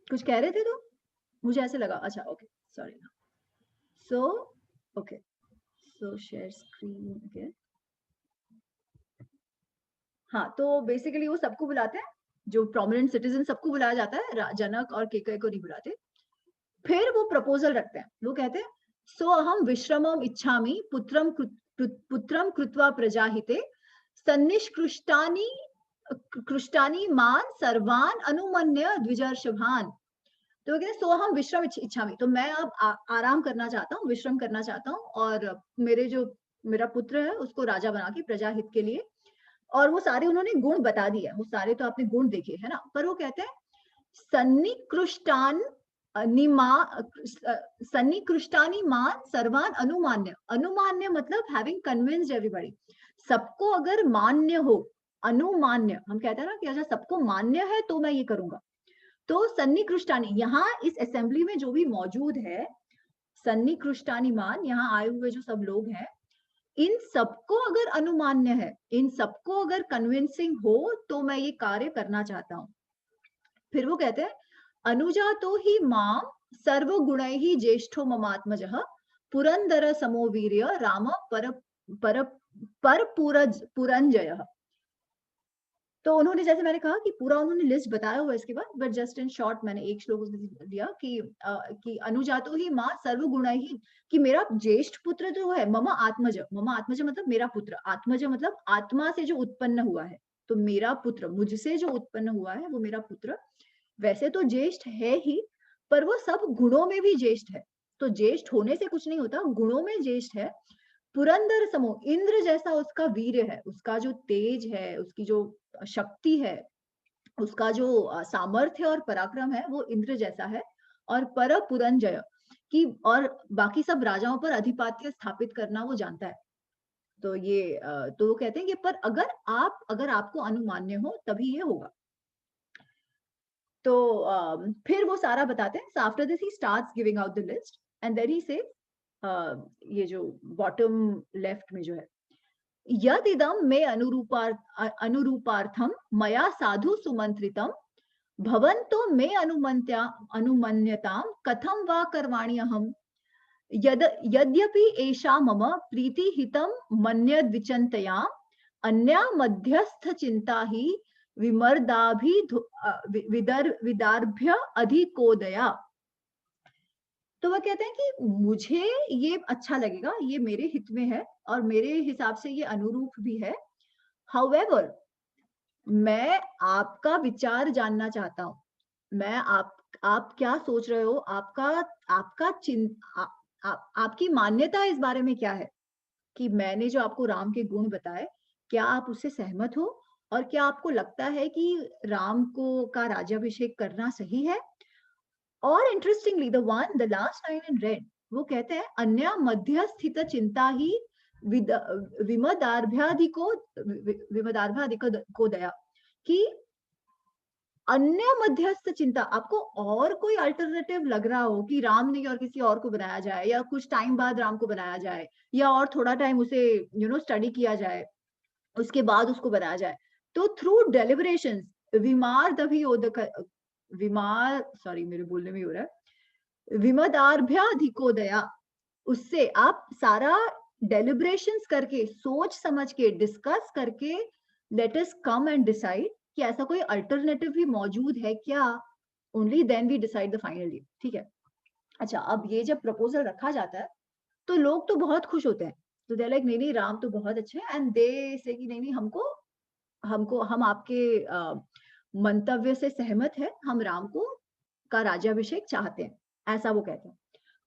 कुछ कह रहे थे तो मुझे ऐसे लगा। अच्छा ओके, सॉरी। सो ओके, सो शेयर स्क्रीन अगेन। हाँ, तो बेसिकली वो सबको बुलाते हैं, जो प्रोमिनेंट सिटीजन सबको बुलाया जाता है, जनक और केकय को नहीं बुलाते। फिर वो प्रपोजल रखते हैं, वो कहते हैं सो अहम विश्रमम इच्छामि पुत्रम कृत्वा प्रजाहिते सन्निष्कृष्टानि कृष्टानि मान सर्वान अनुमन्य द्विजर्षभान। तो वो कहते हैं सोहम विश्रम इच्छामि, तो मैं अब आराम करना चाहता हूँ, विश्रम करना चाहता हूँ, और मेरा पुत्र है उसको राजा बना के प्रजा हित के लिए। और वो सारे उन्होंने गुण बता दिए, वो सारे तो आपने गुण देखे है ना, पर वो कहते हैं सन्निकृष्टान सन्निकृष्टानि मान सर्वान अनुमान्य। अनुमान्य मतलब हैविंग कन्विंस्ड एवरीबॉडी, सबको अगर मान्य हो। अनुमान्य हम कहते हैं ना कि अच्छा सबको मान्य है तो मैं ये करूंगा। तो सन्निकृष्टानि, यहाँ इस असेंबली में जो भी मौजूद है, सन्निकृष्टानि मान, यहाँ आए हुए जो सब लोग हैं, इन सबको अगर अनुमान्य है, इन सबको अगर कन्विंसिंग हो तो मैं ये कार्य करना चाहता हूँ। फिर वो कहते हैं अनुजातो ही माम सर्वगुणैः ज्येष्ठो ममात्मजः पुरंदर समो वीर्य राम पर पुरंजयः। तो उन्होंने, जैसे मैंने कहा कि पूरा उन्होंने लिस्ट बताया हुआ इसके बाद, बट जस्ट इन शॉर्ट मैंने एक श्लोक दिया कि अनुजातो ही माँ सर्वगुण ही, कि मेरा ज्येष्ठ पुत्र जो है मम आत्मज मतलब मेरा पुत्र, आत्मज मतलब आत्मा से जो उत्पन्न हुआ है, तो मेरा पुत्र मुझसे जो उत्पन्न हुआ है वो मेरा पुत्र वैसे तो ज्येष्ठ है ही, पर वो सब गुणों में भी ज्येष्ठ है। तो ज्येष्ठ होने से कुछ नहीं होता, गुणों में ज्येष्ठ है। पुरंदर समो, इंद्र जैसा उसका वीर्य है, उसका जो तेज है, उसकी जो शक्ति है, उसका जो सामर्थ्य और पराक्रम है वो इंद्र जैसा है। और पर पुरंजय की, और बाकी सब राजाओं पर अधिपत्य स्थापित करना वो जानता है। तो ये तो वो कहते हैं कि पर अगर आपको अनुमान्य हो तभी ये होगा। तो फिर वो सारा बताते हैं। After this he starts giving out the list and then he से ये जो बॉटम लेफ्ट में जो है, यदिदं मे अनुरूपार्थम मया साधु सुमंत्रितम भवन्तो मे अनुमन्यतां कथम वा कर्वाणि अहम् यद्यपि एषा मम प्रीतिहितं मन्यद्विचिन्तया अन्या मध्यस्थ चिंता ही विदार्भ्य अधिकोदया। तो वह कहते हैं कि मुझे ये अच्छा लगेगा, ये मेरे हित में है और मेरे हिसाब से ये अनुरूप भी है। However, मैं आपका विचार जानना चाहता हूँ। मैं आप क्या सोच रहे हो, आपकी मान्यता इस बारे में क्या है कि मैंने जो आपको राम के गुण बताए, क्या आप उससे सहमत हो? और क्या आपको लगता है कि राम का राज्याभिषेक करना सही है? और interestingly the last line in red, वो कहते हैं अन्य मध्यस्थित चिंता ही विमदार्भ्याधिको दया, कि अन्य मध्यस्थ चिंता, आपको और कोई अल्टरनेटिव लग रहा हो कि राम नहीं और किसी और को बनाया जाए, या कुछ टाइम बाद राम को बनाया जाए, या और थोड़ा टाइम उसे स्टडी किया जाए, उसके बाद उसको बनाया जाए, तो थ्रू डेलिब्रेशंस मेरे बोलने में हो रहा है, विमदार्भ्याधिकोदया, उससे आप सारा डेलिब्रेशंस करके, सोच समझ के, डिस्कस करके, let us come and decide कि ऐसा कोई अल्टरनेटिव भी मौजूद है क्या, only then we decide the final. ठीक है। अच्छा, अब ये जब प्रपोजल रखा जाता है तो लोग तो बहुत खुश होते हैं, तो दे लाइक नहीं नहीं राम तो बहुत अच्छे हैं, एंड दे से कि नहीं नहीं हम आपके मंतव्य से सहमत है, हम राम को का राज्याभिषेक चाहते हैं, ऐसा वो कहते हैं।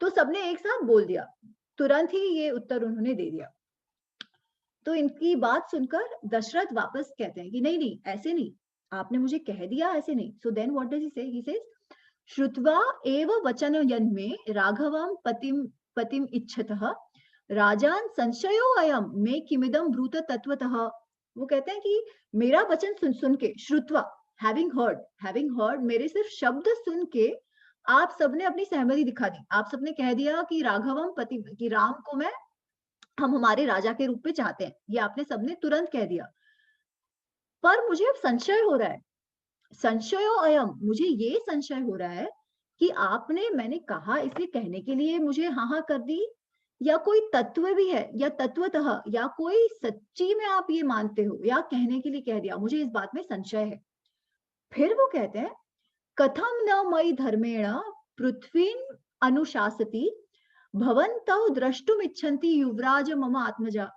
तो सबने एक साथ बोल दिया, तुरंत ही ये उत्तर उन्होंने दे दिया। तो इनकी बात सुनकर दशरथ वापस कहते हैं कि नहीं नहीं ऐसे नहीं, आपने मुझे कह दिया ऐसे नहीं। So then what does he say? He says श्रुत्वा एव वचन जन्मे राघवं पतिम इच्छतः राजान संशयो अयम मे किमिदम ब्रूत तत्वतः। वो कहते हैं कि मेरा वचन सुन के, श्रुत्वा हैविंग हर्ड, मेरे सिर्फ शब्द सुन के आप सबने अपनी सहमति दिखा दी, आप सबने कह दिया कि राघवम पति, कि राम को हम हमारे राजा के रूप में चाहते हैं, ये आपने सबने तुरंत कह दिया। पर मुझे अब संशय हो रहा है, संशयो अयम, मुझे ये संशय हो रहा है कि मैंने कहा इसे कहने के लिए मुझे हाँ कर दी, या कोई तत्व भी है, या तत्वतः, या कोई सच्ची में आप ये मानते हो, या कहने के लिए कह दिया, मुझे इस बात में संशय है। फिर वो कहते हैं कथम न मयि धर्मेण पृथ्वीं अनुशासति भवन्तौ द्रष्टुम इच्छन्ति युवराज मम आत्मजा।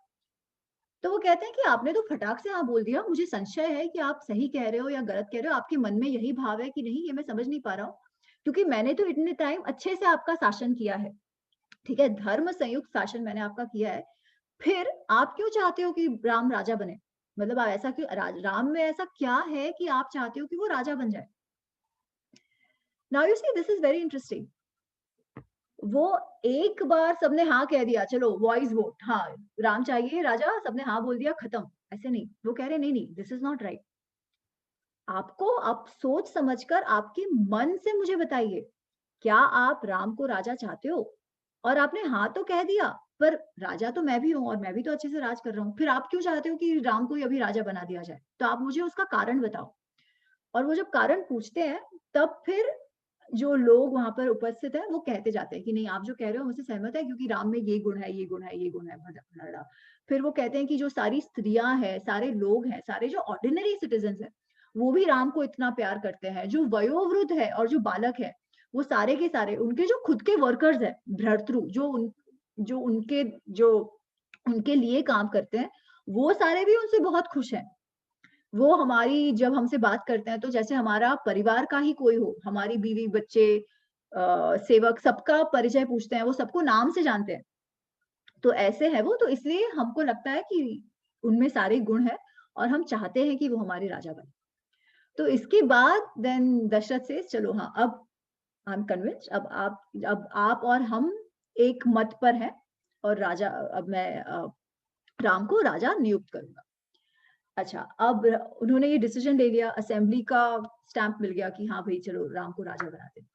तो वो कहते हैं कि आपने तो फटाक से हाँ बोल दिया, मुझे संशय है कि आप सही कह रहे हो या गलत कह रहे हो, आपके मन में यही भाव है कि नहीं, ये मैं समझ नहीं पा रहा हूँ, क्योंकि मैंने तो इतने टाइम अच्छे से आपका शासन किया है, ठीक है, धर्म संयुक्त शासन मैंने आपका किया है, फिर आप क्यों चाहते हो कि राम राजा बने? मतलब आप ऐसा क्यों, राम में ऐसा क्या है कि आप चाहते हो कि वो राजा बन जाए? Now you see this is very interesting. वो एक बार सबने हाँ कह दिया, चलो वॉइस वोट, हाँ राम चाहिए राजा, सबने हाँ बोल दिया, खत्म, ऐसे नहीं। वो कह रहे नहीं नहीं, दिस इज नॉट राइट। आपको आप सोच समझकर आपके मन से मुझे बताइए, क्या आप राम को राजा चाहते हो? और आपने हाँ तो कह दिया, पर राजा तो मैं भी हूँ और मैं भी तो अच्छे से राज कर रहा हूँ, फिर आप क्यों चाहते हो कि राम को ही अभी राजा बना दिया जाए? तो आप मुझे उसका कारण बताओ। और वो जब कारण पूछते हैं, तब फिर जो लोग वहां पर उपस्थित हैं वो कहते जाते हैं कि नहीं, आप जो कह रहे हो मुझसे सहमत है, क्योंकि राम में ये गुण है, ये गुण है, ये गुण है, भला। फिर वो कहते हैं कि जो सारी स्त्रियां हैं, सारे लोग हैं, सारे जो ऑर्डिनरी सिटीजन हैं, वो भी राम को इतना प्यार करते हैं। जो वयोवृद्ध है और जो बालक है, वो सारे के सारे, उनके जो खुद के वर्कर्स है, भ्रातृ, जो उनके लिए काम करते हैं, वो सारे भी उनसे बहुत खुश हैं। वो हमारी जब हमसे बात करते हैं तो जैसे हमारा परिवार का ही कोई हो, हमारी बीवी, बच्चे, सेवक, सबका परिचय पूछते हैं, वो सबको नाम से जानते हैं। तो ऐसे है वो, तो इसलिए हमको लगता है कि उनमें सारे गुण हैं और हम चाहते हैं कि वो हमारे राजा बने। तो इसके बाद देन दशरथ से चलो हाँ, अब आई एम कन्विंस्ड, अब आप और हम एक मत पर हैं और राजा, अब मैं राम को राजा नियुक्त करूंगा। अच्छा, अब उन्होंने ये डिसीजन ले लिया, असेंबली का स्टैंप मिल गया कि हाँ भाई चलो राम को राजा बनाते हैं।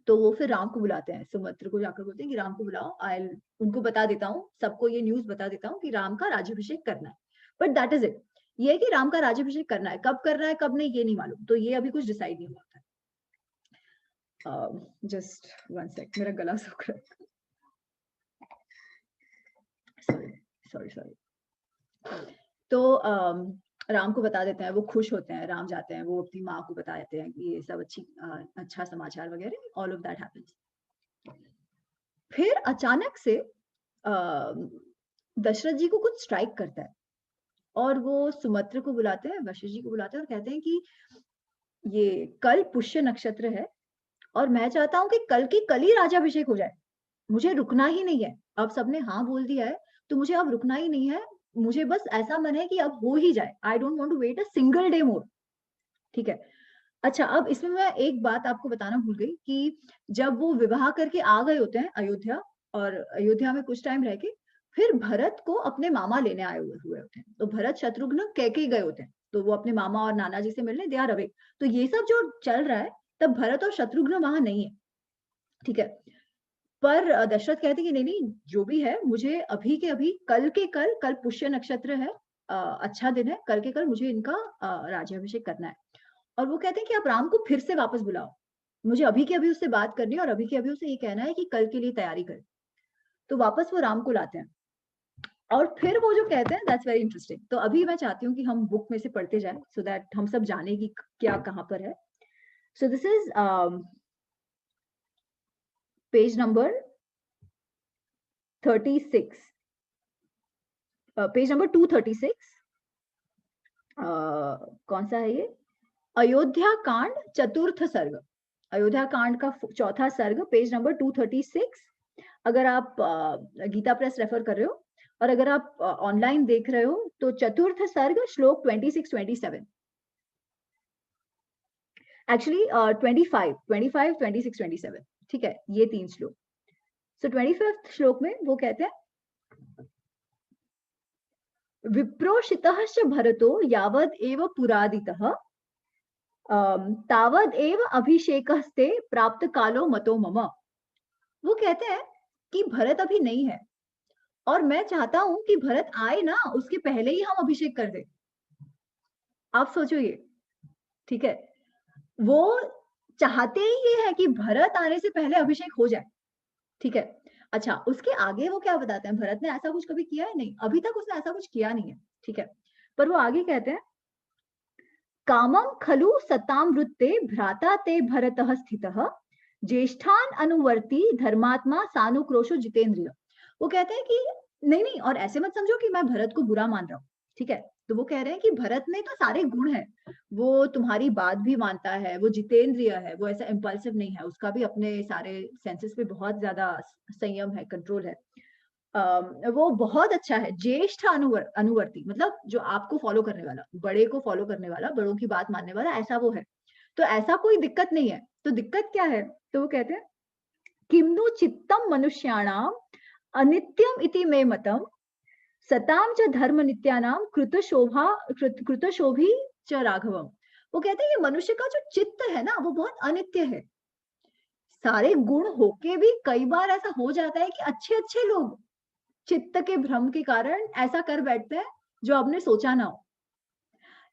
तो वो फिर राम को बुलाते हैं, सुमित्र को जाकर बोलते हैं कि राम को बुलाओ, आई उनको बता देता हूँ, सबको ये न्यूज बता देता हूँ कि राम का राज्याभिषेक करना है। बट दैट इज इट, ये है कि राम का राज्याभिषेक करना है, कब करना है कब नहीं ये नहीं मालूम, तो ये अभी कुछ डिसाइड नहीं हुआ था। जस्ट वन सेक, मेरा गला सूख रहा है, सॉरी। तो राम को बता देते हैं, वो खुश होते हैं, राम जाते हैं, वो अपनी माँ को बता देते हैं कि ये सब अच्छा समाचार वगैरह, ऑल ऑफ दैट हैपेंस। फिर अचानक से दशरथ जी को कुछ स्ट्राइक करता है और वो सुमित्र को बुलाते हैं, वशिष्ठ जी को बुलाते हैं और कहते हैं कि ये कल पुष्य नक्षत्र है और मैं चाहता हूं कि कल की कल ही राज्याभिषेक हो जाए, मुझे रुकना ही नहीं है। अब सबने हाँ बोल दिया है तो मुझे अब रुकना ही नहीं है, मुझे बस ऐसा मन है कि अब हो ही जाए, I don't want to wait a single day more, ठीक है। अच्छा, अब इसमें मैं एक बात आपको बताना भूल गई कि जब वो विवाह करके आ गए होते हैं अयोध्या, और अयोध्या में कुछ टाइम रह के फिर भरत को अपने मामा लेने आए हुए होते हैं, तो भरत शत्रुघ्न कैकेयी गए होते हैं, तो वो अपने मामा और नाना जी से मिलने दे आर अवे। तो ये सब जो चल रहा है तब भरत और शत्रुघ्न वहां नहीं है, ठीक है। पर दशरथ कहते कि नहीं, जो भी है मुझे अभी के अभी, कल के कल पुष्य नक्षत्र है, अच्छा दिन है, कल के कल मुझे इनका राज्याभिषेक करना है। और वो कहते हैं कि आप राम को फिर से वापस बुलाओ, मुझे अभी के अभी उससे बात करनी है और अभी के अभी उसे ये कहना है कि कल के लिए तैयारी करे। तो वापस वो राम को लाते हैं और फिर वो जो कहते हैं, दैट्स वेरी इंटरेस्टिंग। तो अभी मैं चाहती हूँ कि हम बुक में से पढ़ते जाएं सो दैट हम सब जाने की क्या कहाँ पर है। So this is page number 36, page number 236। कौन सा है ये? अयोध्या कांड चतुर्थ सर्ग, अयोध्या कांड का चौथा सर्ग, पेज नंबर 236। अगर आप गीता प्रेस रेफर कर रहे हो और अगर आप ऑनलाइन देख रहे हो तो चतुर्थ सर्ग श्लोक 26-27, एक्चुअली 25, 26, 27, ठीक है, ये 3 श्लोक। सो 25th श्लोक में वो कहते हैं, विप्रोषितः च भरतो यावद एव पुरादितः तावद एव अभिषेकस्ते प्राप्त कालो मतो मम। वो कहते हैं कि भरत अभी नहीं है और मैं चाहता हूं कि भरत आए ना, उसके पहले ही हम अभिषेक कर दे। आप सोचो ये, ठीक है, वो चाहते ही ये है कि भरत आने से पहले अभिषेक हो जाए, ठीक है। अच्छा, उसके आगे वो क्या बताते हैं, भरत ने ऐसा कुछ कभी किया है? नहीं, अभी तक उसने ऐसा कुछ किया नहीं है, ठीक है। पर वो आगे कहते हैं, कामं खलु सतां वृत्ते भ्राता ते भरतः स्थितः ज्येष्ठान अनुवर्ती धर्मात्मा सानुक्रोशो जितेंद्रिय। वो कहते हैं कि नहीं, नहीं, और ऐसे मत समझो कि मैं भरत को बुरा मान रहा हूँ, ठीक है? तो वो कह रहे हैं कि भरत में तो सारे गुण हैं। वो तुम्हारी बात भी मानता है, वो जितेंद्रिय है, वो ऐसा इम्पल्सिव नहीं है, उसका भी अपने सारे सेंसेस पे बहुत ज़्यादा संयम है, कंट्रोल है। वो बहुत अच्छा है, ज्येष्ठ अनुवर्ती, मतलब जो आपको फॉलो करने वाला, बड़े को फॉलो करने वाला, बड़ों की बात मानने वाला, ऐसा वो है। तो ऐसा कोई दिक्कत नहीं है। तो दिक्कत क्या है? तो वो कहते हैं, किम्नु चित्तम मनुष्याणाम अनित्यम इति मे मतम सताम च धर्म नित्यानाम कृतशोभी च राघवम। वो कहते हैं ये मनुष्य का जो चित्त है ना, वो बहुत अनित्य है। सारे गुण होके भी कई बार ऐसा हो जाता है कि अच्छे-अच्छे लोग चित्त के भ्रम के कारण ऐसा कर बैठते हैं जो आपने सोचा ना हो।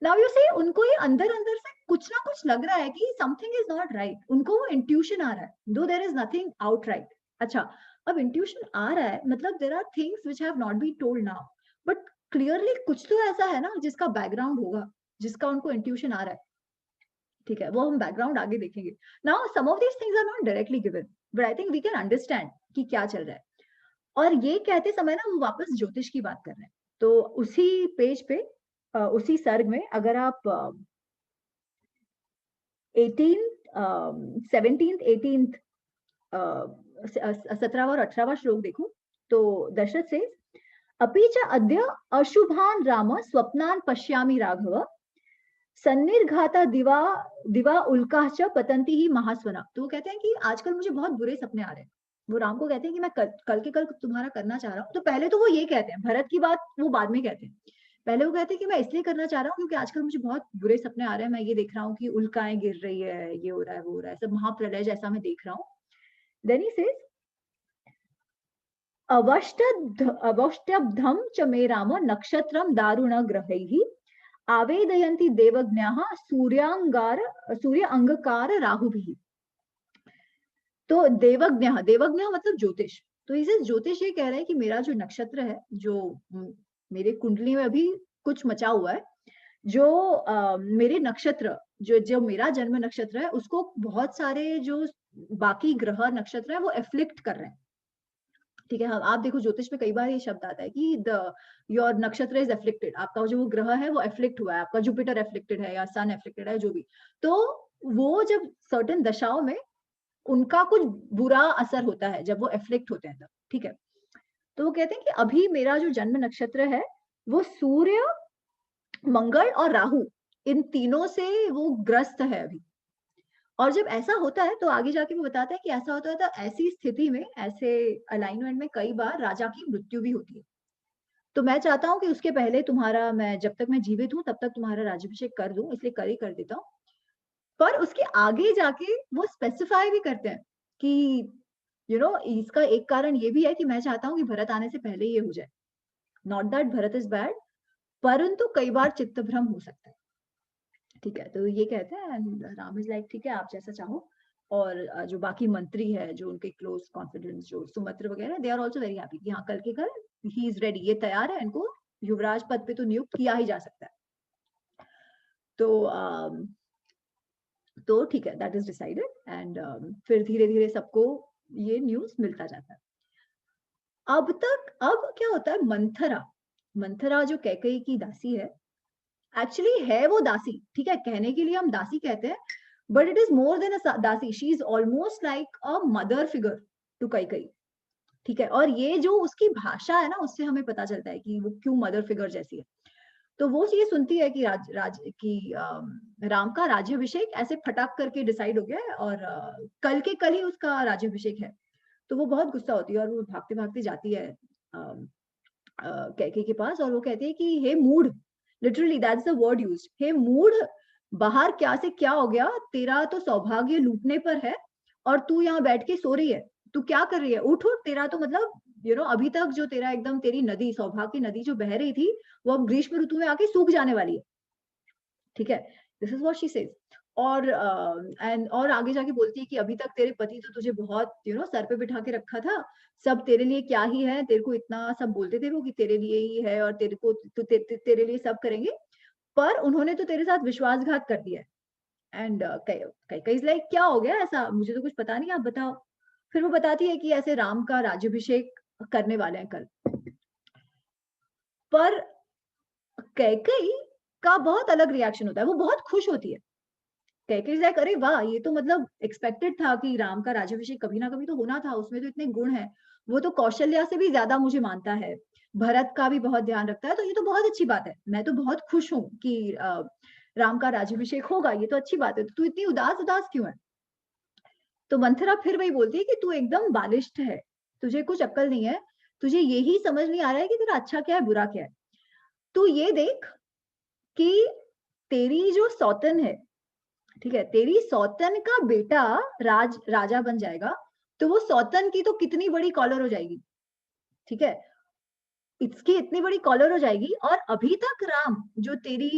नाउ यू सी, उनको ये अंदर-अंदर से कुछ ना कुछ लग रहा है कि समथिंग इज नॉट राइट। उनको वो इंट्यूशन आ रहा है, दो देयर इज नथिंग आउटराइट। अच्छा, अब इंट्यूशन आ रहा है मतलब there are things which have not been told now, but clearly कुछ तो ऐसा है ना जिसका बैकग्राउंड होगा, जिसका उनको इंट्यूशन आ रहा है। ठीक है, वो हम बैकग्राउंड आगे देखेंगे। Now some of these things are not directly given, but I think we can understand कि क्या चल रहा है। और ये कहते समय ना वो वापस ज्योतिष की बात कर रहे हैं। तो उसी पेज पे उसी सर्ग में अगर आप 17th 18th 17वां और 18वां श्लोक देखो तो दशरथ से, अपि च अद्य अशुभान राम स्वप्नान पश्यामि राघव सन्निर्घाता दिवा दिवा उल्काः च पतन्ति ही महास्वना। तो वो कहते हैं कि आजकल मुझे बहुत बुरे सपने आ रहे हैं। वो राम को कहते हैं कि मैं कल के कल तुम्हारा करना चाह रहा हूँ। तो पहले तो वो ये कहते हैं, भरत की बात वो बाद में कहते हैं। पहले वो कहते हैं कि मैं इसलिए करना चाह रहा हूँ क्योंकि आजकल मुझे बहुत बुरे सपने आ रहे हैं। मैं ये देख रहा हूँ कि उल्काएं गिर रही है, ये हो रहा है, वो हो रहा है, सब महाप्रलय जैसा मैं देख रहा हूँ। देन ही सेज, अवष्टब्धम च मे राम नक्षत्रम दारुण ग्रहैः आवेदयन्ति देवज्ञाः सूर्य अंगकार राहुभिः। तो देवज्ञ देवज्ञ मतलब ज्योतिष। तो इसे ज्योतिष ये कह रहे हैं कि मेरा जो नक्षत्र है, जो मेरे कुंडली में अभी कुछ मचा हुआ है, जो मेरे नक्षत्र, जो जो मेरा जन्म नक्षत्र है, उसको बहुत सारे जो बाकी ग्रह नक्षत्र है वो एफ्लिक्ट कर रहे हैं। ठीक है, आप देखो ज्योतिष में कई बार ये शब्द आता है कि योर नक्षत्र इज एफ्लिक्टेड, आपका जो वो ग्रह है वो एफ्लिक्ट हुआ है, आपका जुपिटर एफ्लिक्टेड है या सन एफ्लिक्टेड है, जो भी। तो वो जब सर्टेन दशाओं में उनका कुछ बुरा असर होता है जब वो एफ्लिक्ट होते हैं तब, ठीक है। तो वो कहते हैं कि अभी मेरा जो जन्म नक्षत्र है वो सूर्य, मंगल और राहु, इन तीनों से वो ग्रस्त है अभी। और जब ऐसा होता है तो आगे जाके वो बताते हैं कि ऐसा होता है तो ऐसी स्थिति में, ऐसे अलाइनमेंट में कई बार राजा की मृत्यु भी होती है। तो मैं चाहता हूँ कि उसके पहले तुम्हारा, मैं जब तक मैं जीवित हूँ तब तक तुम्हारा राज्याभिषेक कर दूं, इसलिए कर देता हूँ। पर उसके आगे जाके वो स्पेसिफाई भी करते हैं कि इसका एक कारण ये भी है कि मैं चाहता हूँ कि भरत आने से पहले ये हो जाए। Not that Bharat is bad, परंतु कई बार चित्त भ्रम हो सकता है। ठीक है, तो ये कहते हैं राम इज लाइक ठीक है, आप जैसा चाहो। और जो बाकी मंत्री है, जो उनके क्लोज कॉन्फिडेंस, जो सुमंत्र वगैरह, they are also very happy कि हाँ कल के कल ही इज रेडी, ये तैयार है, इनको युवराज पद पे तो नियुक्त किया ही जा सकता है। तो ठीक है, दैट इज डिसाइडेड। एंड फिर धीरे धीरे सबको ये न्यूज मिलता जाता है। अब क्या होता है, मंथरा जो कैकेयी की दासी है, एक्चुअली है वो दासी, ठीक है, कहने के लिए हम दासी कहते हैं, but it is more than a दासी। She is almost like a mother figure to Kaikeyi. ठीक है, और ये जो उसकी भाषा है ना, उससे हमें पता चलता है कि वो क्यों मदर फिगर जैसी है। तो वो ये सुनती है कि राम का राज्याभिषेक ऐसे फटाक करके डिसाइड हो गया है और कल के कल ही उसका राज्याभिषेक है। तो वो बहुत गुस्सा होती है और वो भागते भागते जाती है कैकेयी के पास, और वो कहती है कि हे मूढ़, literally that's the word used, हे मूढ़, बाहर क्या से क्या हो गया, तेरा तो सौभाग्य लूटने पर है और तू यहाँ बैठ के सो रही है। तू क्या कर रही है, उठ उठ, तेरा तो मतलब अभी तक जो तेरा एकदम तेरी नदी, सौभाग्य नदी जो बह रही थी, वो अब ग्रीष्म ऋतु में आके सूख जाने वाली है। ठीक है, this is what she says. और आगे जाके बोलती है कि अभी तक तेरे पति तो तुझे बहुत सर पे बिठा के रखा था, सब तेरे लिए क्या ही है, तेरे को इतना सब बोलते थे वो कि तेरे लिए ही है और तेरे को तेरे लिए सब करेंगे, पर उन्होंने तो तेरे साथ विश्वासघात कर दिया है। एंड कई लाइक क्या हो गया ऐसा, मुझे तो कुछ पता नहीं, आप बताओ। फिर वो बताती है कि ऐसे राम का राज्याभिषेक करने वाले हैं कल। पर कैकेयी का बहुत अलग रिएक्शन होता है, वो बहुत खुश होती है। कैकेयी लाइक अरे वाह! ये तो मतलब एक्सपेक्टेड था कि राम का राज्याभिषेक कभी ना कभी तो होना था, उसमें तो इतने गुण हैं। वो तो कौशल्या से भी ज़्यादा मुझे मानता है, भरत का भी बहुत ध्यान रखता है, तो ये तो बहुत अच्छी बात है। मैं तो बहुत खुश हूँ कि राम का राज्याभिषेक होगा, ये तो अच्छी बात है। तो तू इतनी उदास-उदास क्यों है? तो मंथरा फिर वही बोलती है कि तू एकदम बालिष्ठ है, तुझे कुछ अक्ल नहीं है, तुझे यही समझ नहीं आ रहा है कि तेरा अच्छा क्या है, बुरा क्या है। तू ये देख कि तेरी जो सौतन है, ठीक है, तेरी सौतन का बेटा राजा बन जाएगा, तो वो सौतन की तो कितनी बड़ी कॉलर हो जाएगी, ठीक है? इसकी इतनी बड़ी कॉलर हो जाएगी और अभी तक राम जो तेरी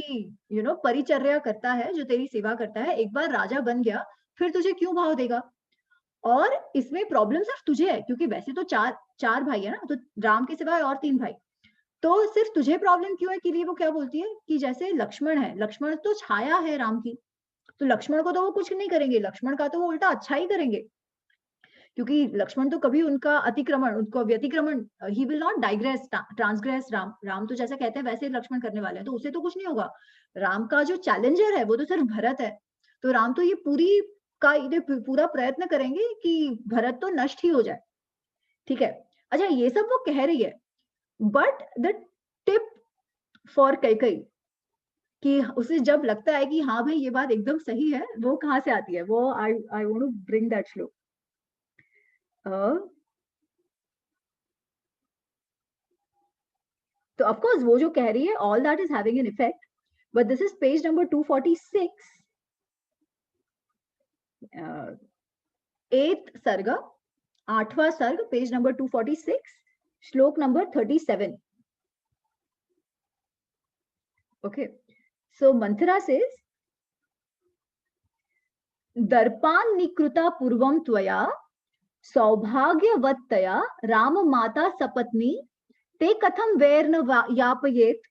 परिचर्या करता है, जो तेरी सेवा करता है, एक बार राजा बन गया, फिर तुझे क्यों भाव देगा? और इसमें प्रॉब्लम सिर्फ तुझे है क्योंकि वैसे तो 4 भाई है ना, तो राम के सिवाय और 3 भाई। तो सिर्फ तुझे प्रॉब्लम क्यों है? के लिए वो क्या बोलती है कि जैसे लक्ष्मण है, लक्ष्मण तो छाया है राम की, तो लक्ष्मण को तो वो कुछ नहीं करेंगे, लक्ष्मण का तो वो उल्टा अच्छा ही करेंगे। क्योंकि लक्ष्मण तो कभी उनका अतिक्रमण, उनको व्यतिक्रमण, he will not digress transgress Ram तो जैसा कहते हैं वैसे ही लक्ष्मण करने वाले हैं, तो उससे तो कुछ नहीं होगा। राम का जो चैलेंजर है वो तो सिर्फ भरत है। तो राम तो ये पूरा प्रयत्न करेंगे कि भरत तो नष्ट ही हो जाए, ठीक है? अच्छा, ये सब वो कह रही है, but the tip for Kaikeyi कि उसे जब लगता है कि हाँ भाई ये बात एकदम सही है, वो कहाँ से आती है? वो I want to bring that श्लोक। तो ऑफ कोर्स वो जो कह रही है, all that is having an effect, but this is page number 246, 8th सर्ग, 8वां सर्ग, पेज नंबर 246, श्लोक number 37. Okay, so Manthara says, दर्पान निकृता पूर्वम त्वया सौभाग्यवत्तया राम माता सपत्नी ते कथम वैर न यापयेत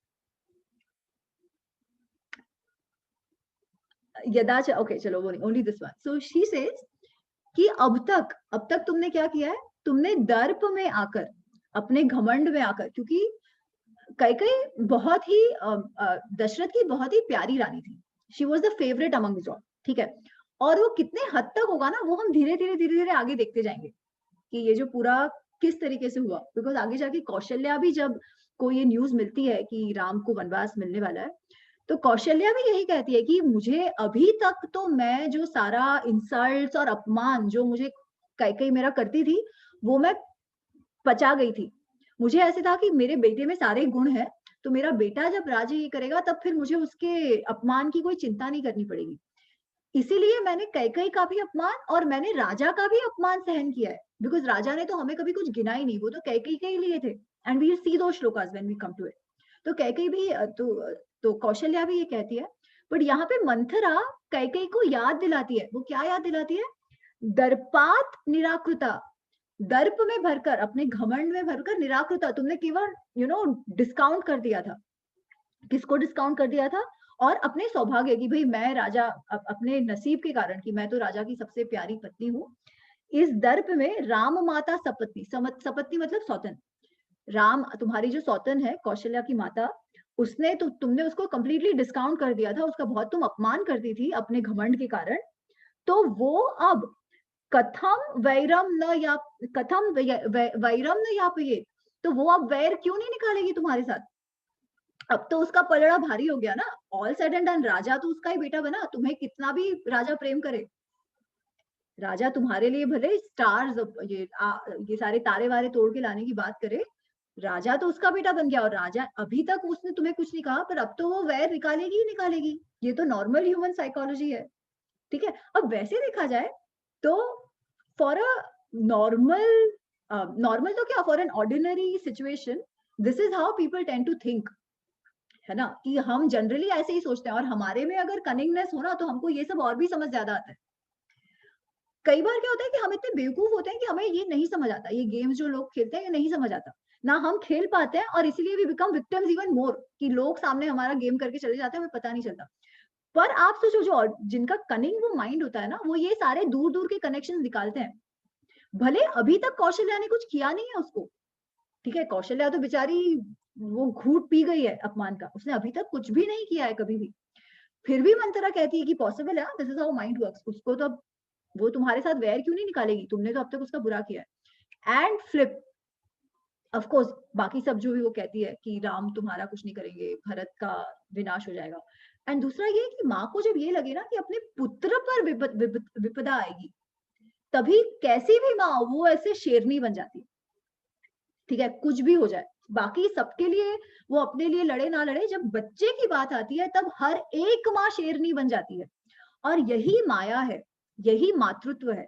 यदा च ओके चलो वो नहीं, only this one. So she says कि अब तक तुमने क्या किया है? तुमने दर्प में आकर, अपने घमंड में आकर, क्योंकि कैकेयी बहुत ही दशरथ की बहुत ही प्यारी रानी थी. She was the favourite among all, ठीक है? और वो कितने हद तक होगा ना, वो हम धीरे-धीरे आगे देखते जाएंगे कि ये जो पूरा किस तरीके से हुआ. बिकॉज आगे जाके कौशल्या भी जब को ये न्यूज मिलती है कि राम को वनवास मिलने वाला है, तो कौशल्या भी यही कहती है कि मुझे अभी तक तो मैं जो सारा इंसल्ट्स और अपमान जो मुझे कैकेयी मेरा करती थी, वो मैं पचा गई थी. मुझे ऐसे था कि मेरे बेटे में सारे गुण हैं, तो मेरा बेटा जब राज्य ये करेगा तब फिर मुझे उसके अपमान की कोई चिंता नहीं करनी पड़ेगी. इसीलिए मैंने कैकेयी का भी अपमान और मैंने राजा का भी अपमान सहन किया है, बिकॉज राजा ने तो हमें कभी कुछ गिना ही नहीं, वो तो कैकेयी के ही लिए थे. And we will see those श्लोकास when we come to it. तो कैकेयी भी तो कौशल्या भी ये कहती है, बट यहाँ पे मंथरा कैकेयी को याद दिलाती है. वो क्या याद दिलाती है? दर्पात निराकृता, दर्प में भरकर, अपने घमंड में भरकर, निराकृता, तुमने केवल डिस्काउंट कर दिया था. किसको डिस्काउंट कर दिया था? और अपने सौभाग्य की, भाई मैं राजा, अपने नसीब के कारण कि मैं तो राजा की सबसे प्यारी पत्नी हूँ. इस दर्प में राम माता सपत्नी, सपत्नी मतलब सौतन, राम तुम्हारी जो सौतन है, कौशल्या की माता, उसने तो तुमने उसको कंप्लीटली डिस्काउंट कर दिया था, उसका बहुत तुम अपमान करती थी अपने घमंड के कारण. तो वो अब कथम वैरम न यापये, तो वो अब वैर क्यों नहीं निकालेगी तुम्हारे साथ? अब तो उसका पलड़ा भारी हो गया ना. ऑल सेड एंड डन, राजा तो उसका ही बेटा बना, तुम्हें कितना भी राजा प्रेम करे, राजा तुम्हारे लिए भले स्टार्स, ये सारे तारे वारे तोड़ के लाने की बात करे, राजा तो उसका बेटा बन गया. और राजा, अभी तक उसने तुम्हें कुछ नहीं कहा, पर अब तो वो वैर निकालेगी ही निकालेगी. ये तो नॉर्मल ह्यूमन साइकोलॉजी है, ठीक है? अब वैसे देखा जाए तो फॉर अ नॉर्मल तो क्या, for an ordinary situation, this is how people tend to think, है ना? कि हम जनरली ऐसे ही सोचते हैं, और हमारे में अगर कनिंगनेस हो ना, तो हमको ये सब और भी समझ ज्यादा आता है. कई बार क्या होता है कि हम इतने बेवकूफ होते हैं कि हमें ये नहीं समझ आता, ये गेम्स जो लोग खेलते हैं ये नहीं समझ आता ना, हम खेल पाते हैं, और इसीलिए we become victims even more, कि लोग सामने हमारा गेम करके चले जाते हैं, हमें पता नहीं चलता. पर आप सोचो, जो जिनका कनिंग वो माइंड होता है ना, वो ये सारे दूर दूर के कनेक्शन निकालते हैं. भले अभी तक कौशल्या ने कुछ किया नहीं है उसको, ठीक है, कौशल्या तो बेचारी वो घूट पी गई है अपमान का, उसने अभी तक कुछ भी नहीं किया है कभी भी। फिर भी मंथरा कहती है कि पॉसिबल है, this is how mind works, उसको तो अब वो तुम्हारे साथ वैर क्यों नहीं निकालेगी, तुमने तो अब तक उसका बुरा किया है। एंड फ्लिप, ऑफ कोर्स बाकी सब जो भी वो कहती है कि राम तुम्हारा कुछ नहीं करेंगे, भरत का विनाश हो जाएगा। एंड दूसरा ये कि माँ को जब ये लगे ना कि अपने पुत्र पर विपदा आएगी, तभी कैसी भी माँ वो ऐसे शेरनी बन जाती है। ठीक है, कुछ भी हो जाए, बाकी सबके लिए वो अपने लिए लड़े ना लड़े, जब बच्चे की बात आती है तब हर एक माँ शेरनी बन जाती है। और यही माया है, यही मातृत्व है।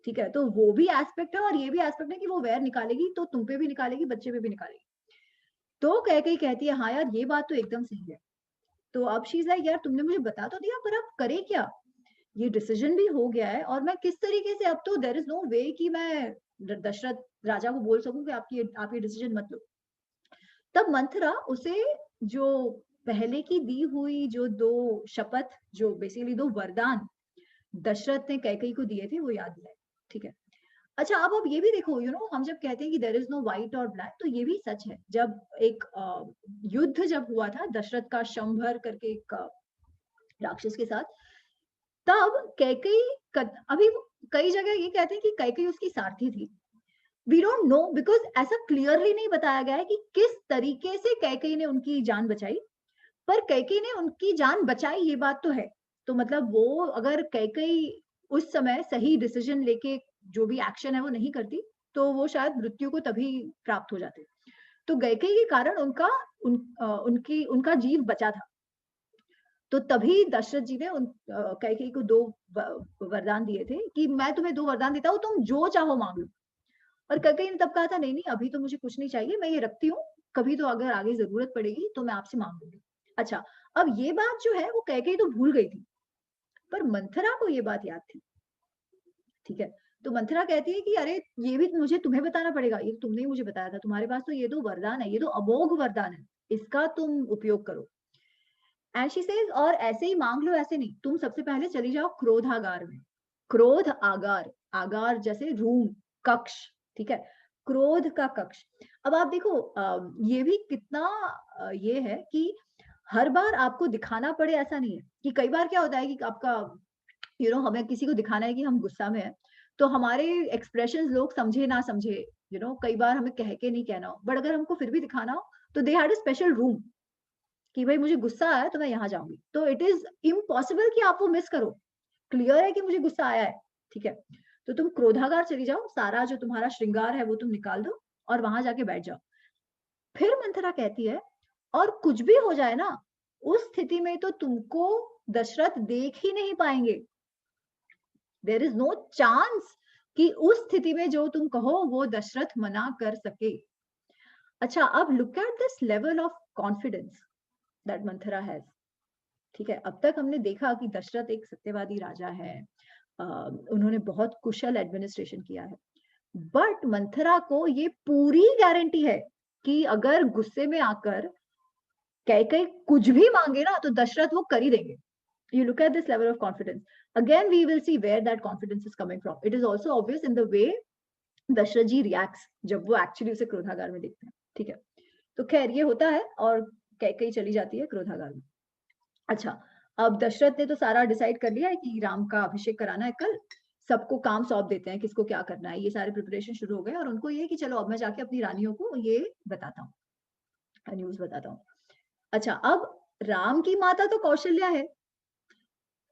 ठीक है, तो वो भी एस्पेक्ट है और ये भी एस्पेक्ट है कि वो वैर निकालेगी तो तुम पे भी निकालेगी, बच्चे पे भी निकालेगी। तो कह कहती है हाँ यार ये बात तो एकदम सही है। तो अब शी इज लाइक यार तुमने मुझे बता तो दिया, पर अब करे क्या, ये डिसीजन भी हो गया है और मैं किस तरीके से, अब तो देयर इज नो वे कि मैं दशरथ राजा को बोल सकूं कि आप ये डिसीजन मत लो। तब मंथरा उसे जो पहले की दी हुई जो 2 शपथ, जो बेसिकली 2 वरदान दशरथ ने कैकेयी को दिए थे, वो याद दिलाए। ठीक है, अच्छा अब ये भी देखो, हम जब कहते हैं कि देयर इज नो व्हाइट और ब्लैक, तो ये भी सच है। जब एक युद्ध जब हुआ था दशरथ का शंभर करके एक राक्षस के साथ, तब कैकेयी अभी कई जगह ये कहते हैं कि कैकेयी उसकी सारथी थी। वी डोंट नो, बिकॉज ऐसा क्लियरली नहीं बताया गया है कि किस तरीके से कैकेयी ने उनकी जान बचाई, पर कैकेयी ने उनकी जान बचाई ये बात तो है। तो मतलब वो अगर कैकेयी उस समय सही डिसीजन लेके जो भी एक्शन है वो नहीं करती, तो वो शायद मृत्यु को तभी प्राप्त हो जाते। तो कैकेयी के कारण उनका जीव बचा था। तो तभी दशरथ जी ने कैकेयी को 2 वरदान दिए थे कि मैं तुम्हें 2 वरदान देता हूँ, तुम जो चाहो मांग लो। और कैकेयी ने तब कहा था नहीं नहीं अभी तो मुझे कुछ नहीं चाहिए, मैं ये रखती हूँ, कभी तो अगर आगे जरूरत पड़ेगी तो मैं आपसे मांग लूंगी। अच्छा, अब ये बात जो है वो कैकेयी तो भूल गई थी, पर मंथरा को ये बात याद थी। ठीक है, तो मंथरा कहती है कि अरे ये भी मुझे तुम्हें बताना पड़ेगा, ये तुमने ही मुझे बताया था, तुम्हारे पास तो ये 2 वरदान है, ये तो अमोघ वरदान है, इसका तुम उपयोग करो। एंड शी सेज और ऐसे ही मांग लो, ऐसे नहीं, तुम सबसे पहले चली जाओ क्रोधागार में। क्रोध आगार, आगार जैसे रूम, कक्ष। ठीक है, क्रोध का कक्ष। अब आप देखो ये भी कितना ये है कि हर बार आपको दिखाना पड़े ऐसा नहीं है। कि कई बार क्या होता है कि आपका हमें किसी को दिखाना है कि हम गुस्सा में हैं, तो हमारे एक्सप्रेशंस लोग समझे ना समझे, कई बार हमें कह के नहीं कहना हो, बट अगर हमको फिर भी दिखाना हो तो they had a special room कि भाई मुझे गुस्सा आया तो मैं यहाँ जाऊंगी। तो इट इज इम्पॉसिबल कि आप वो मिस करो। क्लियर है कि मुझे गुस्सा आया है, ठीक है, तो तुम क्रोधागार चली जाओ, सारा जो तुम्हारा श्रृंगार है वो तुम निकाल दो और वहां जाके बैठ जाओ। फिर मंथरा कहती है और कुछ भी हो जाए ना, उस स्थिति में तो तुमको दशरथ देख ही नहीं पाएंगे। देयर इज नो चांस कि उस स्थिति में जो तुम कहो वो दशरथ मना कर सके। अच्छा, अब look at this level of confidence that Manthara has. ठीक है, अब तक हमने देखा कि दशरथ एक सत्यवादी राजा है, उन्होंने बहुत कुशल एडमिनिस्ट्रेशन किया है, बट मंथरा को ये पूरी गारंटी है कि अगर गुस्से में आकर कैकेयी कुछ भी मांगे ना तो दशरथ वो कर ही देंगे। You look at this level of confidence. Again, we will see where that confidence is coming from. It is also obvious in the way Dasharath ji reacts जब वो actually उसे क्रोधागार में देखते हैं। ठीक है, तो खैर ये होता है और कैकेयी चली जाती है क्रोधागार में। अच्छा, अब दशरथ ने तो सारा डिसाइड कर लिया है कि राम का अभिषेक कराना है कल, सबको काम सौंप देते हैं किसको क्या करना है, ये सारे प्रिपरेशन शुरू हो गए और उनको ये कि चलो अब मैं जाके अपनी रानियों को ये बताता हूँ, न्यूज बताता हूँ। अच्छा, अब राम की माता तो कौशल्या है,